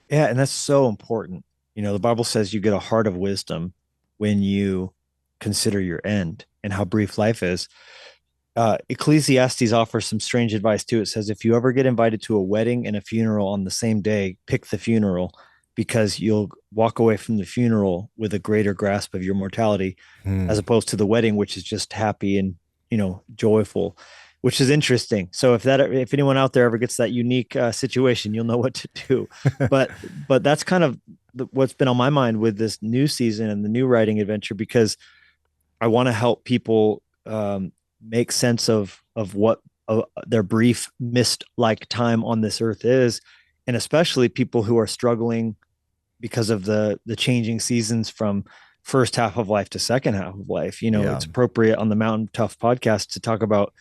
Yeah, and that's so important. The Bible says you get a heart of wisdom when you consider your end and how brief life is. Ecclesiastes offers some strange advice too. It says if you ever get invited to a wedding and a funeral on the same day, pick the funeral because you'll walk away from the funeral with a greater grasp of your mortality as opposed to the wedding, which is just happy and joyful, which is interesting. So if anyone out there ever gets that unique situation, you'll know what to do. But that's kind of what's been on my mind with this new season and the new writing adventure, because I want to help people make sense of what their brief mist like time on this earth is, and especially people who are struggling because of the changing seasons from first half of life to second half of life. It's appropriate on the Mountain Tough podcast to talk about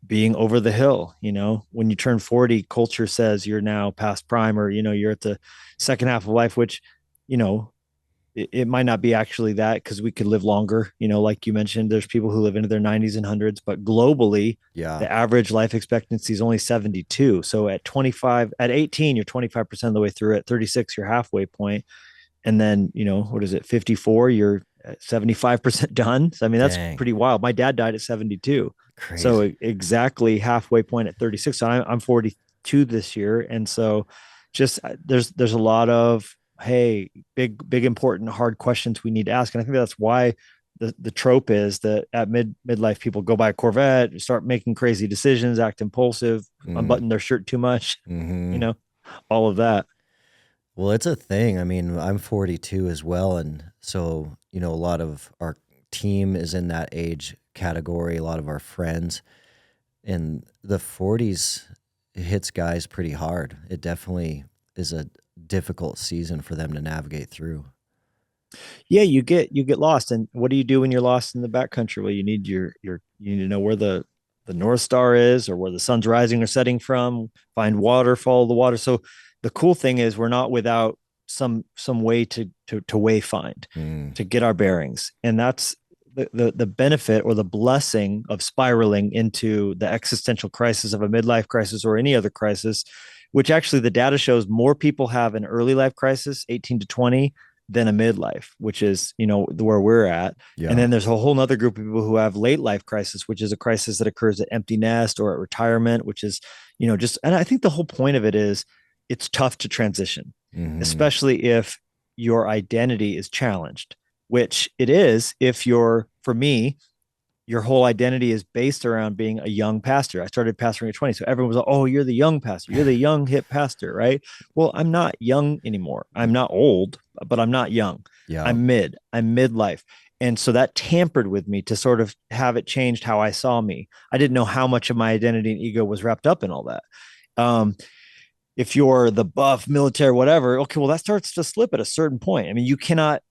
being over the hill. When you turn 40, culture says you're now past prime, or you're at the second half of life, which it might not be actually that, because we could live longer. Like you mentioned, there's people who live into their 90s and hundreds, but globally, the average life expectancy is only 72. So at 18, you're 25% of the way through. At 36, you're halfway point. And then, what is it? 54, you're 75% done. So, I mean, that's pretty wild. My dad died at 72. Crazy. So exactly halfway point at 36. So I'm 42 this year. And so just, there's a lot of, hey, big, important, hard questions we need to ask. And I think that's why the trope is that at midlife, people go buy a Corvette, start making crazy decisions, act impulsive, unbutton their shirt too much, all of that. Well, it's a thing. I mean, I'm 42 as well. And so, a lot of our team is in that age category, a lot of our friends. And the 40s hits guys pretty hard. It definitely is a difficult season for them to navigate through. Yeah, you get lost. And what do you do when you're lost in the backcountry? Well, you need you need to know where the North Star is, or where the sun's rising or setting from, find water, follow the water. So the cool thing is we're not without some way to wayfind, to get our bearings. And that's the benefit or the blessing of spiraling into the existential crisis of a midlife crisis or any other crisis, which actually the data shows more people have an early life crisis, 18 to 20, than a midlife, which is, where we're at. Yeah. And then there's a whole nother group of people who have late life crisis, which is a crisis that occurs at empty nest or at retirement, which is, and I think the whole point of it is it's tough to transition, especially if your identity is challenged, which it is if for me, your whole identity is based around being a young pastor. I started pastoring at 20. So everyone was like, oh, you're the young pastor. You're the young hip pastor, right? Well, I'm not young anymore. I'm not old, but I'm not young. Yeah. I'm midlife. And so that tampered with me to sort of have it changed how I saw me. I didn't know how much of my identity and ego was wrapped up in all that. If you're the buff, military, whatever, okay, well, that starts to slip at a certain point. I mean, you cannot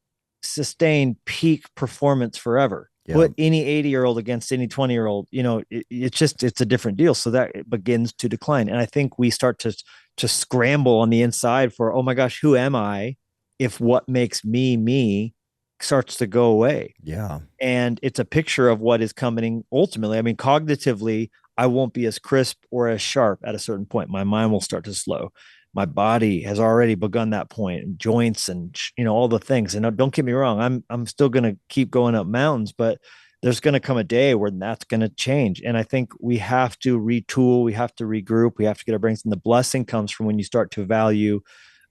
sustain peak performance forever. Yeah. Put any 80-year-old against any 20-year-old, it's a different deal. So that it begins to decline. And I think we start to scramble on the inside for, oh my gosh, who am I? If what makes me starts to go away. Yeah. And it's a picture of what is coming ultimately. I mean, cognitively, I won't be as crisp or as sharp at a certain point. My mind will start to slow. My body has already begun that point, and joints and, all the things. And don't get me wrong, I'm still going to keep going up mountains, but there's going to come a day where that's going to change. And I think we have to retool. We have to regroup. We have to get our brains. And the blessing comes from when you start to value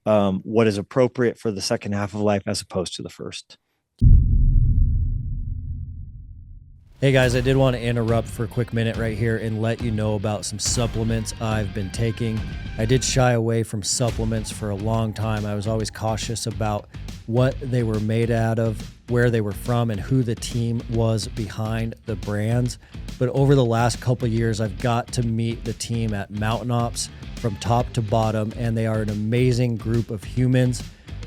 what is appropriate for the second half of life as opposed to the first. Hey guys, I did want to interrupt for a quick minute right here and let you know about some supplements I've been taking. I did shy away from supplements for a long time. I was always cautious about what they were made out of, where they were from, and who the team was behind the brands. But over the last couple of years, I've got to meet the team at Mountain Ops from top to bottom, and they are an amazing group of humans.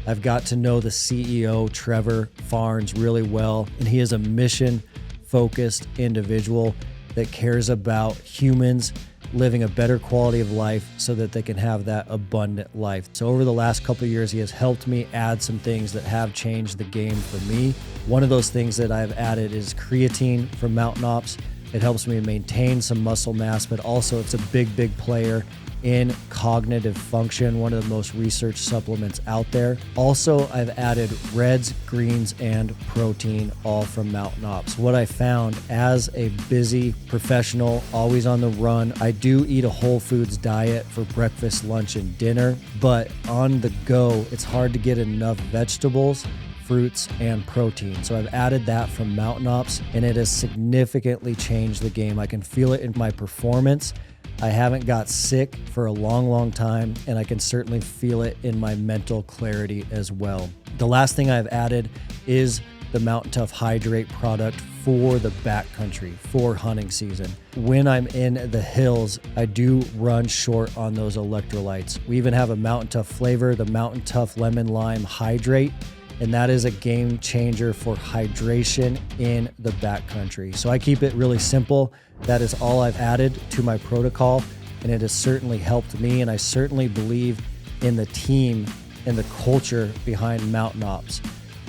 I've got to know the CEO, Trevor Farnes, really well, and he is a mission-focused individual that cares about humans living a better quality of life so that they can have that abundant life. So over the last couple of years, he has helped me add some things that have changed the game for me. One of those things that I've added is creatine from Mountain Ops. It helps me maintain some muscle mass, but also it's a big player in cognitive function, one of the most researched supplements out there. Also, I've added reds, greens, and protein, all from Mountain Ops. What I found as a busy professional, always on the run, I do eat a whole foods diet for breakfast, lunch, and dinner, but on the go, it's hard to get enough vegetables, fruits, and protein. So I've added that from Mountain Ops, and it has significantly changed the game. I can feel it in my performance. I haven't got sick for a long time, and I can certainly feel it in my mental clarity as well. The last thing I've added is the Mountain Tough Hydrate product for the backcountry, for hunting season. When I'm in the hills, I do run short on those electrolytes. We even have a Mountain Tough flavor, the Mountain Tough Lemon Lime Hydrate, and that is a game changer for hydration in the backcountry. So I keep it really simple. That is all I've added to my protocol, and it has certainly helped me, and I certainly believe in the team and the culture behind Mountain Ops.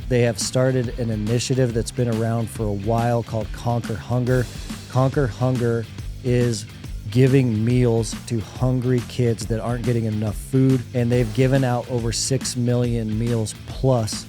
They have started an initiative that's been around for a while called Conquer Hunger. Conquer Hunger is giving meals to hungry kids that aren't getting enough food, and they've given out over 6 million meals plus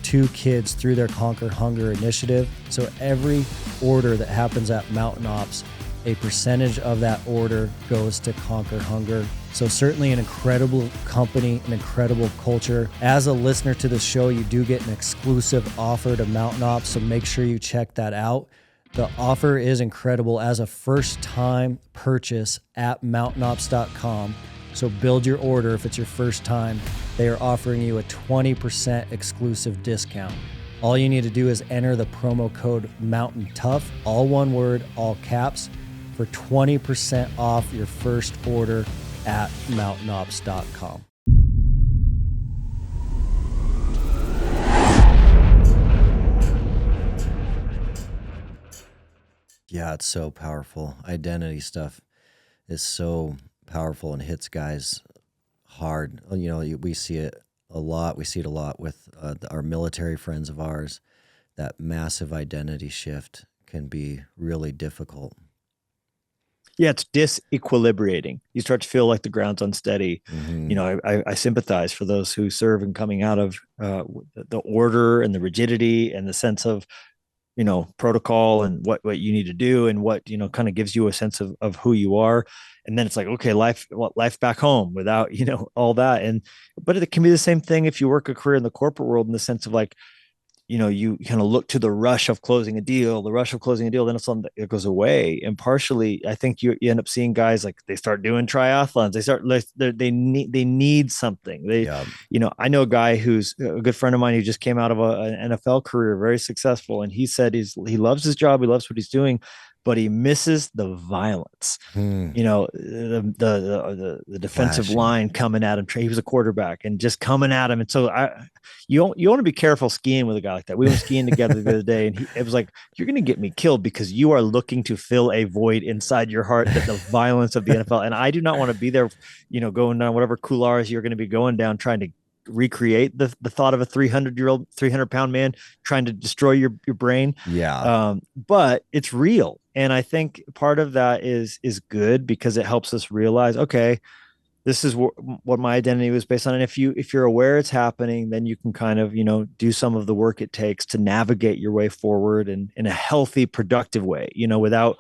to kids through their Conquer Hunger initiative. So every order that happens at Mountain Ops, a percentage of that order goes to Conquer Hunger. So certainly an incredible company, an incredible culture. As a listener to the show, you do get an exclusive offer to Mountain Ops, so make sure you check that out. The offer is incredible as a first-time purchase at mountainops.com. So build your order if it's your first time. They are offering you a 20% exclusive discount. All you need to do is enter the promo code Mountain Tough, all one word, all caps, for 20% off your first order at mountainops.com. Yeah, it's so powerful. Identity stuff is so powerful and hits guys hard. You know, we see it a lot. We see it a lot with our military friends of ours. That massive identity shift can be really difficult. Yeah, it's disequilibrating. You start to feel like the ground's unsteady. Mm-hmm. You know, I sympathize for those who serve and coming out of the order and the rigidity and the sense of, you know, protocol and what you need to do and what, you know, kind of gives you a sense of who you are. And then it's like, okay, life back home without, you know, all that. But it can be the same thing if you work a career in the corporate world, in the sense of like, you know, you kind of look to the rush of closing a deal, then it's something that goes away. And partially, I think you end up seeing guys like they start doing triathlons. They need something. You know, I know a guy who's a good friend of mine who just came out of an NFL career, very successful. And he said he loves his job. He loves what he's doing, but he misses the violence. You know, the defensive line coming at him. He was a quarterback and just coming at him. And so you want to be careful skiing with a guy like that. We were skiing together the other day, and it was like, you're going to get me killed because you are looking to fill a void inside your heart, that the violence of the NFL. And I do not want to be there, you know, going down whatever couloirs you're going to be going down, trying to recreate the thought of a 300-pound man trying to destroy your brain. But it's real. And I think part of that is good because it helps us realize, okay, this is what my identity was based on. And if you're aware it's happening, then you can kind of, you know, do some of the work it takes to navigate your way forward and in a healthy, productive way, you know, without,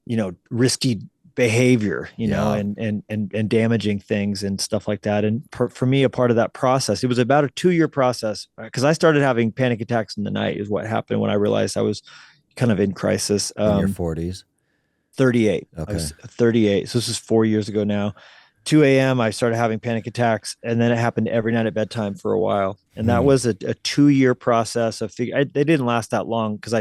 you know, risky behavior, you know, and damaging things and stuff like that. And for me, a part of that process, it was about a 2-year process, because I started having panic attacks in the night is what happened when I realized I was kind of in crisis. In your 40s? 38. Okay. I was 38. So this is 4 years ago now. 2 a.m. I started having panic attacks, and then it happened every night at bedtime for a while. And that was a 2-year process of they didn't last that long because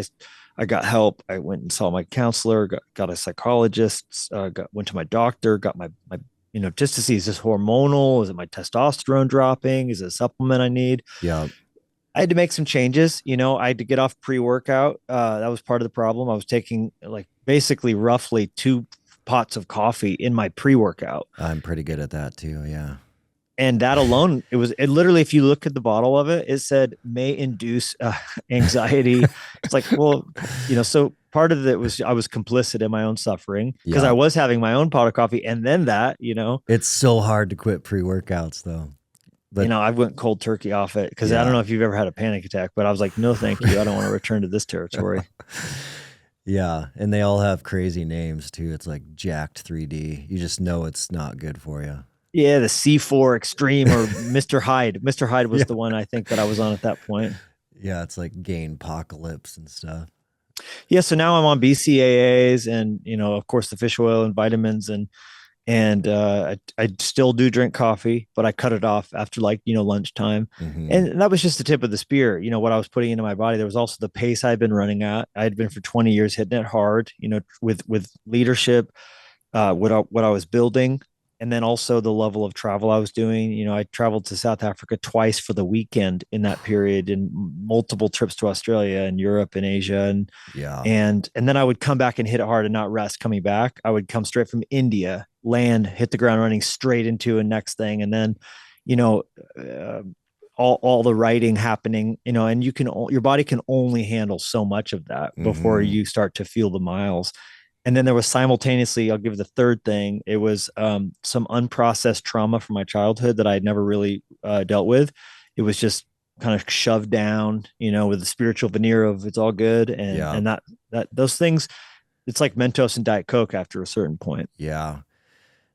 I got help. I went and saw my counselor, got a psychologist, went to my doctor, got my, you know, just to see, is this hormonal? Is it my testosterone dropping? Is it a supplement I need? Yeah. I had to make some changes. You know, I had to get off pre-workout. That was part of the problem. I was taking like basically roughly two pots of coffee in my pre-workout. I'm pretty good at that too. Yeah. And that alone, it literally, if you look at the bottle of it, it said may induce anxiety. It's like, well, so part of it was I was complicit in my own suffering because I was having my own pot of coffee. And then it's so hard to quit pre-workouts though. But I went cold turkey off it because I don't know if you've ever had a panic attack, but I was like, no, thank you. I don't want to return to this territory. Yeah. And they all have crazy names too. It's like Jacked 3D. You just know it's not good for you. Yeah, the C4 Extreme or Mr. Hyde. Mr. Hyde was the one I think that I was on at that point. Yeah, it's like Gain Apocalypse and stuff. Yeah, so now I'm on BCAAs and, of course, the fish oil and vitamins. And I still do drink coffee, but I cut it off after lunchtime. Mm-hmm. And that was just the tip of the spear. What I was putting into my body. There was also the pace I'd been running at. I had been for 20 years hitting it hard, with leadership, what I was building. And then also the level of travel I was doing. I traveled to South Africa twice for the weekend in that period, and multiple trips to Australia and Europe and Asia. And then I would come back and hit it hard and not rest coming back. I would come straight from India, land, hit the ground running straight into a next thing. And then, all the writing happening, and your body can only handle so much of that before you start to feel the miles. And then there was simultaneously, I'll give the third thing. It was some unprocessed trauma from my childhood that I had never really dealt with. It was just kind of shoved down, with the spiritual veneer of it's all good. And that those things, it's like Mentos and Diet Coke after a certain point. Yeah.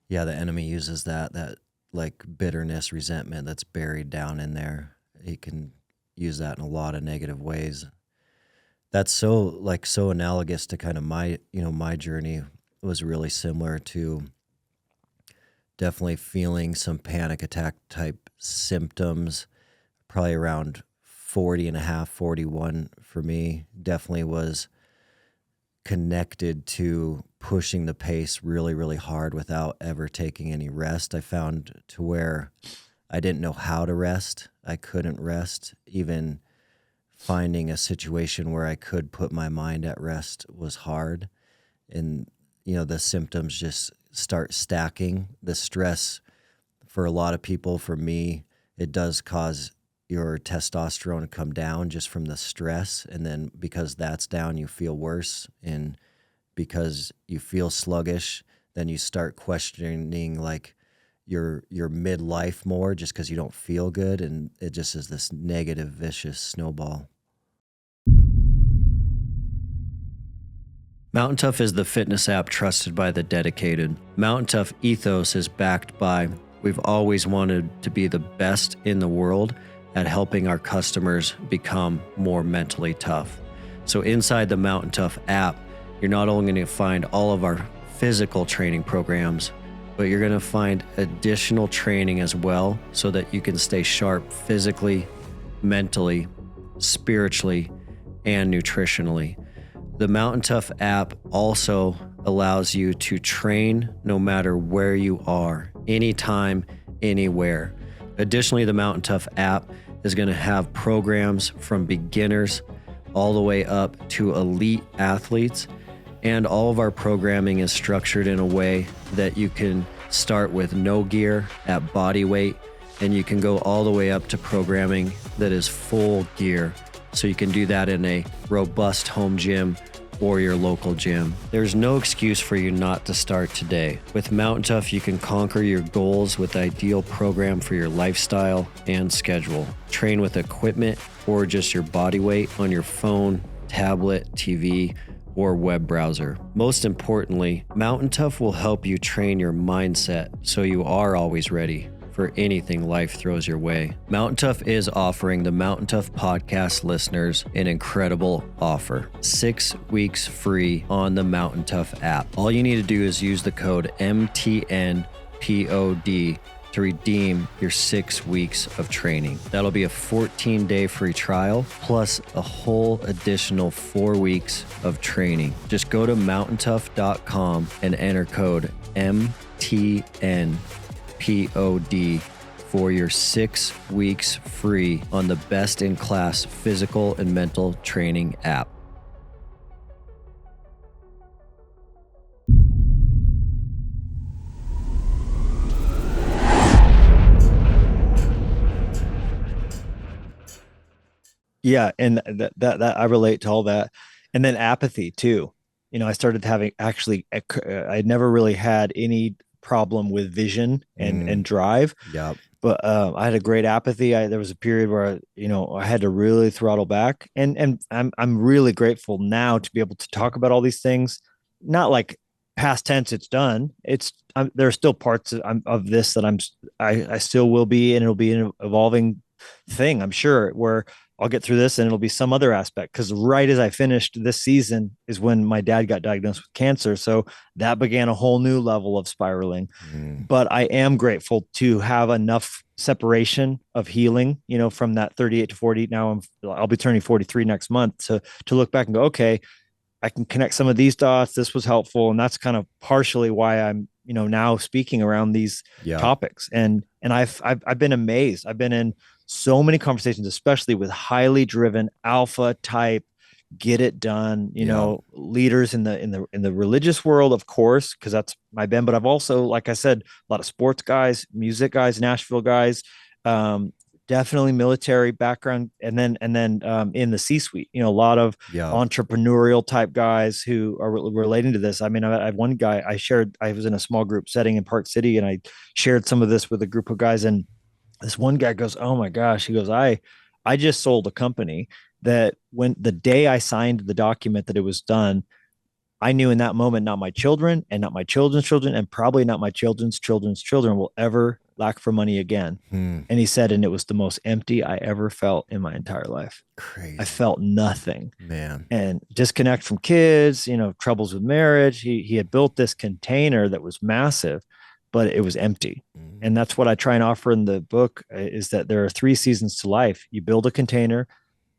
Yeah. The enemy uses that like bitterness, resentment that's buried down in there. He can use that in a lot of negative ways. That's so analogous to kind of my journey. Was really similar to definitely feeling some panic attack type symptoms, probably around 40 and a half, 41 for me. Definitely was connected to pushing the pace really, really hard without ever taking any rest. I found to where I didn't know how to rest. I couldn't rest. Even finding a situation where I could put my mind at rest was hard. And, the symptoms just start stacking. The stress for a lot of people, for me, it does cause your testosterone to come down just from the stress. And then because that's down, you feel worse. And because you feel sluggish, then you start questioning like your midlife more just because you don't feel good. And it just is this negative, vicious snowball. Mountain Tough is the fitness app trusted by the dedicated. Mountain Tough ethos is backed by, we've always wanted to be the best in the world at helping our customers become more mentally tough. So inside the Mountain Tough app, you're not only going to find all of our physical training programs, but you're going to find additional training as well so that you can stay sharp physically, mentally, spiritually, and nutritionally. The Mountain Tough app also allows you to train no matter where you are, anytime, anywhere. Additionally, the Mountain Tough app is going to have programs from beginners all the way up to elite athletes. And all of our programming is structured in a way that you can start with no gear at body weight, and you can go all the way up to programming that is full gear. So you can do that in a robust home gym or your local gym. There's no excuse for you not to start today. With Mountain Tough, you can conquer your goals with the ideal program for your lifestyle and schedule. Train with equipment or just your body weight on your phone, tablet, TV, or web browser. Most importantly, Mountain Tough will help you train your mindset so you are always ready for anything life throws your way. Mountain Tough is offering the Mountain Tough Podcast listeners an incredible offer. 6 weeks free on the Mountain Tough app. All you need to do is use the code MTNPOD to redeem your 6 weeks of training. That'll be a 14-day free trial plus a whole additional 4 weeks of training. Just go to mountaintough.com and enter code MTNPOD for your 6 weeks free on the best-in-class physical and mental training app. Yeah, and that I relate to all that. And then apathy too. I started having actually I'd never really had any problem with vision and Mm, drive, yep. but I had a great apathy. There was a period where I had to really throttle back, and I'm really grateful now to be able to talk about all these things. Not like past tense, it's done. There are still parts of this that I still will be, and it'll be an evolving thing, I'm sure, where I'll get through this and it'll be some other aspect. Because right as I finished this season is when my dad got diagnosed with cancer. So that began a whole new level of spiraling. Mm, But I am grateful to have enough separation of healing, from that 38 to 40. Now I'll be turning 43 next month to look back and go, okay, I can connect some of these dots. This was helpful. And that's kind of partially why I'm, now speaking around these yep. topics. And I've been amazed. I've been in so many conversations, especially with highly driven alpha type, get it done, Yep. leaders in the religious world, of course, because that's my been. But I've also, like I said, a lot of sports guys, music guys, Nashville guys, um, definitely military background, and then in the C-suite, a lot of Yep. entrepreneurial type guys who are relating to this. I mean, I had one guy I was in a small group setting in Park City, and I shared some of this with a group of guys, and this one guy goes, "Oh my gosh," he goes, I just sold a company that when the day I signed the document that it was done, I knew in that moment, not my children and not my children's children, and probably not my children's children's children will ever lack for money again. Hmm. And he said, and it was the most empty I ever felt in my entire life. I Crazy, felt nothing man. and disconnect from kids, troubles with marriage. He had built this container that was massive, but it was empty. Mm, And that's what I try and offer in the book is that there are 3 seasons to life. You build a container,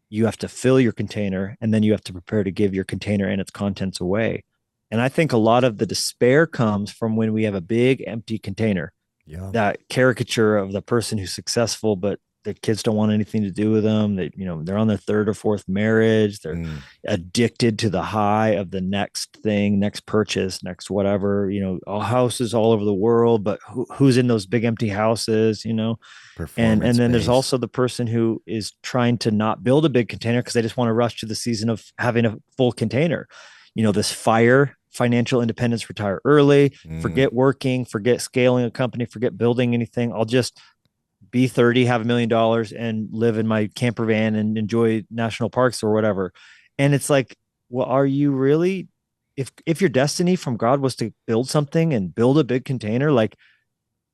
you have to fill your container, and then you have to prepare to give your container and its contents away. And I think a lot of the despair comes from when we have a big empty container, yep. that caricature of the person who's successful, but the kids don't want anything to do with them. They're on their third or fourth marriage. They're Mm, addicted to the high of the next thing, next purchase, next whatever, all houses all over the world, but who's in those big empty houses, and performance then there's based. also the person who is trying to not build a big container because they just want to rush to the season of having a full container. This financial independence, retire early, Mm, forget working, forget scaling a company, forget building anything. I'll just be 30, have $1 million and live in my camper van and enjoy national parks or whatever. And it's like, well, are you really, if your destiny from God was to build something and build a big container, like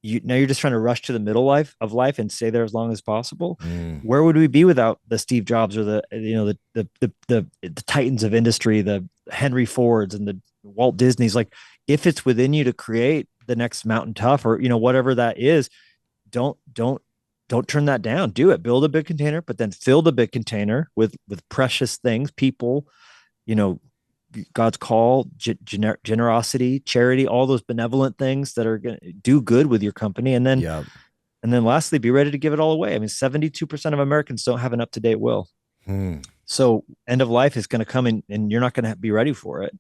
you're just trying to rush to the middle life and stay there as long as possible. mm, Where would we be without the Steve Jobs or the titans of industry, the Henry Fords and the Walt Disneys? Like, if it's within you to create the next Mountain Tough or whatever that is, don't don't don't turn that down. Do it. Build a big container, but then fill the big container with precious things, people, you know, God's call, generosity, charity, all those benevolent things that are going to do good with your company. yep. And then lastly, be ready to give it all away. I mean, 72% of Americans don't have an up-to-date will. Mm, So end of life is going to come in and you're not going to be ready for it.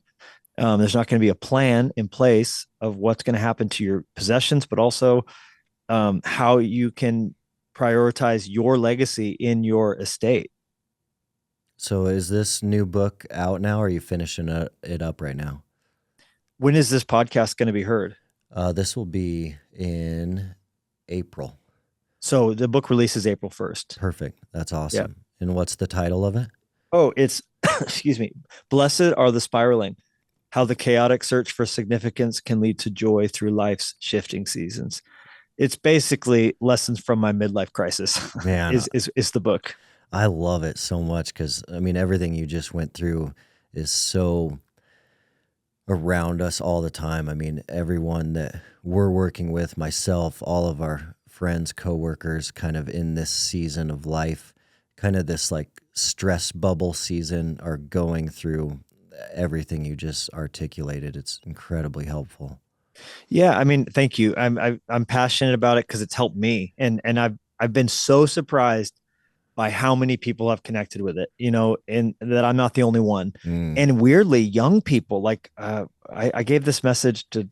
There's not going to be a plan in place of what's going to happen to your possessions, but also how you can prioritize your legacy in your estate. so is this new book out now, or are you finishing it up right now? When is this podcast going to be heard? This will be in April. So the book releases April 1st. Perfect. That's Yeah. awesome. And what's the title of it? Oh, it's, excuse me, Blessed Are the Spiraling, How the Chaotic Search for Significance Can Lead to Joy Through Life's Shifting Seasons. It's basically lessons from my midlife crisis Man, is the book. I love it so much because, I mean, everything you just went through is so around us all the time. I mean, everyone that we're working with, myself, all of our friends, coworkers, kind of in this season of life, kind of this like stress bubble season, are going through everything you just articulated. It's incredibly helpful. Yeah, I mean, thank you. I'm passionate about it because it's helped me, and I've been so surprised by how many people have connected with it, and that I'm not the only one. Mm, And weirdly, young people, like I gave this message to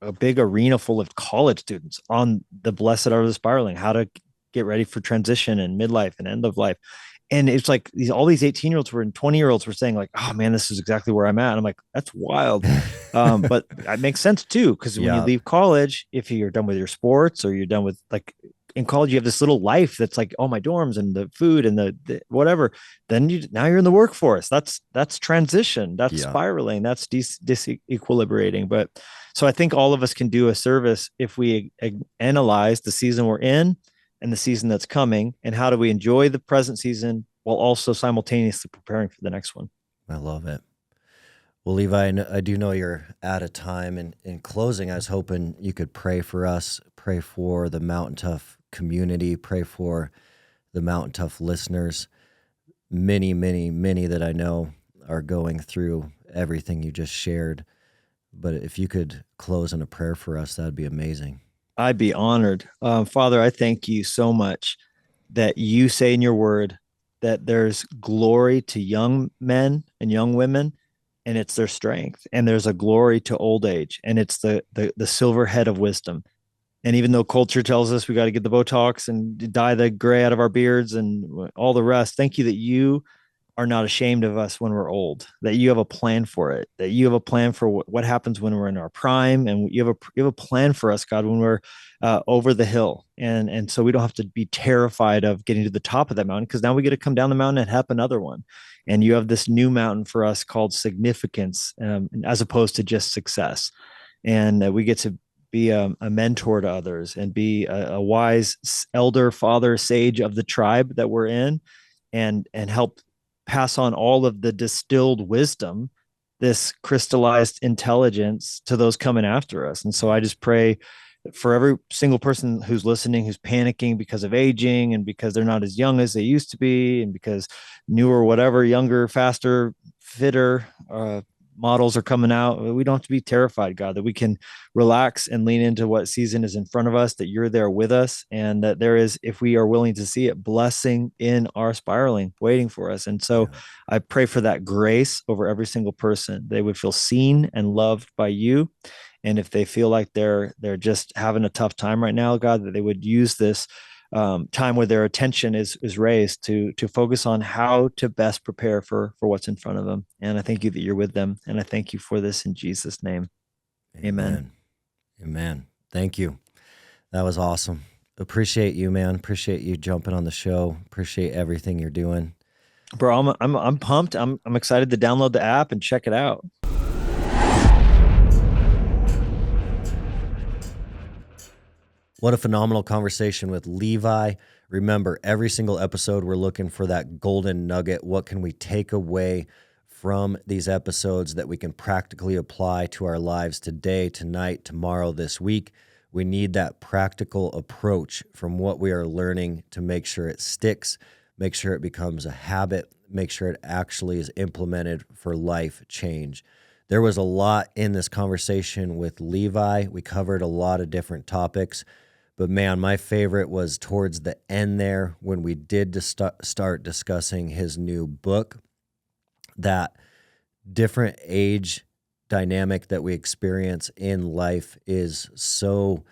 a big arena full of college students on the blessed art of the spiraling, how to get ready for transition and midlife and end of life. And it's like all these 18-year-olds were and 20-year-olds were saying like, oh man, this is exactly where I'm at. And I'm like, that's wild. But it makes sense too, because when you Yeah. leave college, if you're done with your sports or you're done with like in college, you have this little life that's like, oh, my dorms and the food and the whatever. Then now you're in the workforce. That's transition. That's Yeah. spiraling. That's disequilibrating. But so I think all of us can do a service if we analyze the season we're in and the season that's coming, and how do we enjoy the present season while also simultaneously preparing for the next one. I love it. Well, Levi, I do know you're out of time. And in closing, I was hoping you could pray for us, pray for the Mountain Tough community, pray for the Mountain Tough listeners. Many, many, many that I know are going through everything you just shared. But if you could close in a prayer for us, that'd be amazing. I'd be honored. Father, I thank you so much that you say in your word that there's glory to young men and young women, and it's their strength. And there's a glory to old age, and it's the silver head of wisdom. And even though culture tells us we got to get the Botox and dye the gray out of our beards and all the rest, thank you that you are not ashamed of us when we're old, that you have a plan for it, that you have a plan for what happens when we're in our prime. And you have a plan for us, God, when we're over the hill. And so we don't have to be terrified of getting to the top of that mountain, because now we get to come down the mountain and help another one. And you have this new mountain for us called significance, as opposed to just success. And we get to be a mentor to others and be a wise elder, father, sage of the tribe that we're in, and help pass on all of the distilled wisdom, this crystallized intelligence, to those coming after us. And so I just pray for every single person who's listening, who's panicking because of aging and because they're not as young as they used to be, and because newer, whatever, younger, faster, fitter models are coming out. We don't have to be terrified, God, that we can relax and lean into what season is in front of us, that you're there with us, and that there is, if we are willing to see it, blessing in our spiraling waiting for us. And so I pray for that grace over every single person. They would feel seen and loved by you. And if they feel like they're just having a tough time right now, God, that they would use this time where their attention is raised to focus on how to best prepare for what's in front of them. And I thank you that you're with them. And I thank you for this in Jesus' name. Amen. Amen. Thank you. That was awesome. Appreciate you, man. Appreciate you jumping on the show. Appreciate everything you're doing. Bro, I'm pumped. I'm excited to download the app and check it out. What a phenomenal conversation with Levi. Remember, every single episode, we're looking for that golden nugget. What can we take away from these episodes that we can practically apply to our lives today, tonight, tomorrow, this week? We need that practical approach from what we are learning to make sure it sticks, make sure it becomes a habit, make sure it actually is implemented for life change. There was a lot in this conversation with Levi. We covered a lot of different topics. But man, my favorite was towards the end there when we did start discussing his new book. That different age dynamic that we experience in life is so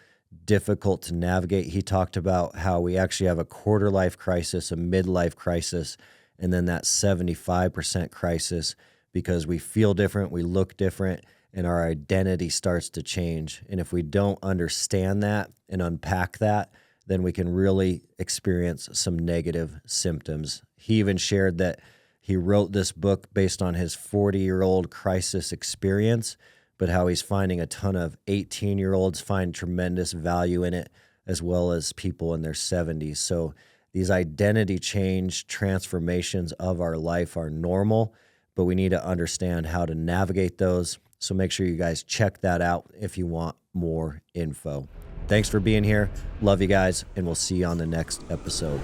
difficult to navigate. He talked about how we actually have a quarter life crisis, a midlife crisis, and then that 75% crisis, because we feel different, we look different, and our identity starts to change. And if we don't understand that and unpack that, then we can really experience some negative symptoms. He even shared that he wrote this book based on his 40-year-old crisis experience, but how he's finding a ton of 18-year-olds find tremendous value in it, as well as people in their 70s. So these identity change transformations of our life are normal, but we need to understand how to navigate those. So make sure you guys check that out if you want more info. Thanks for being here. Love you guys, and we'll see you on the next episode.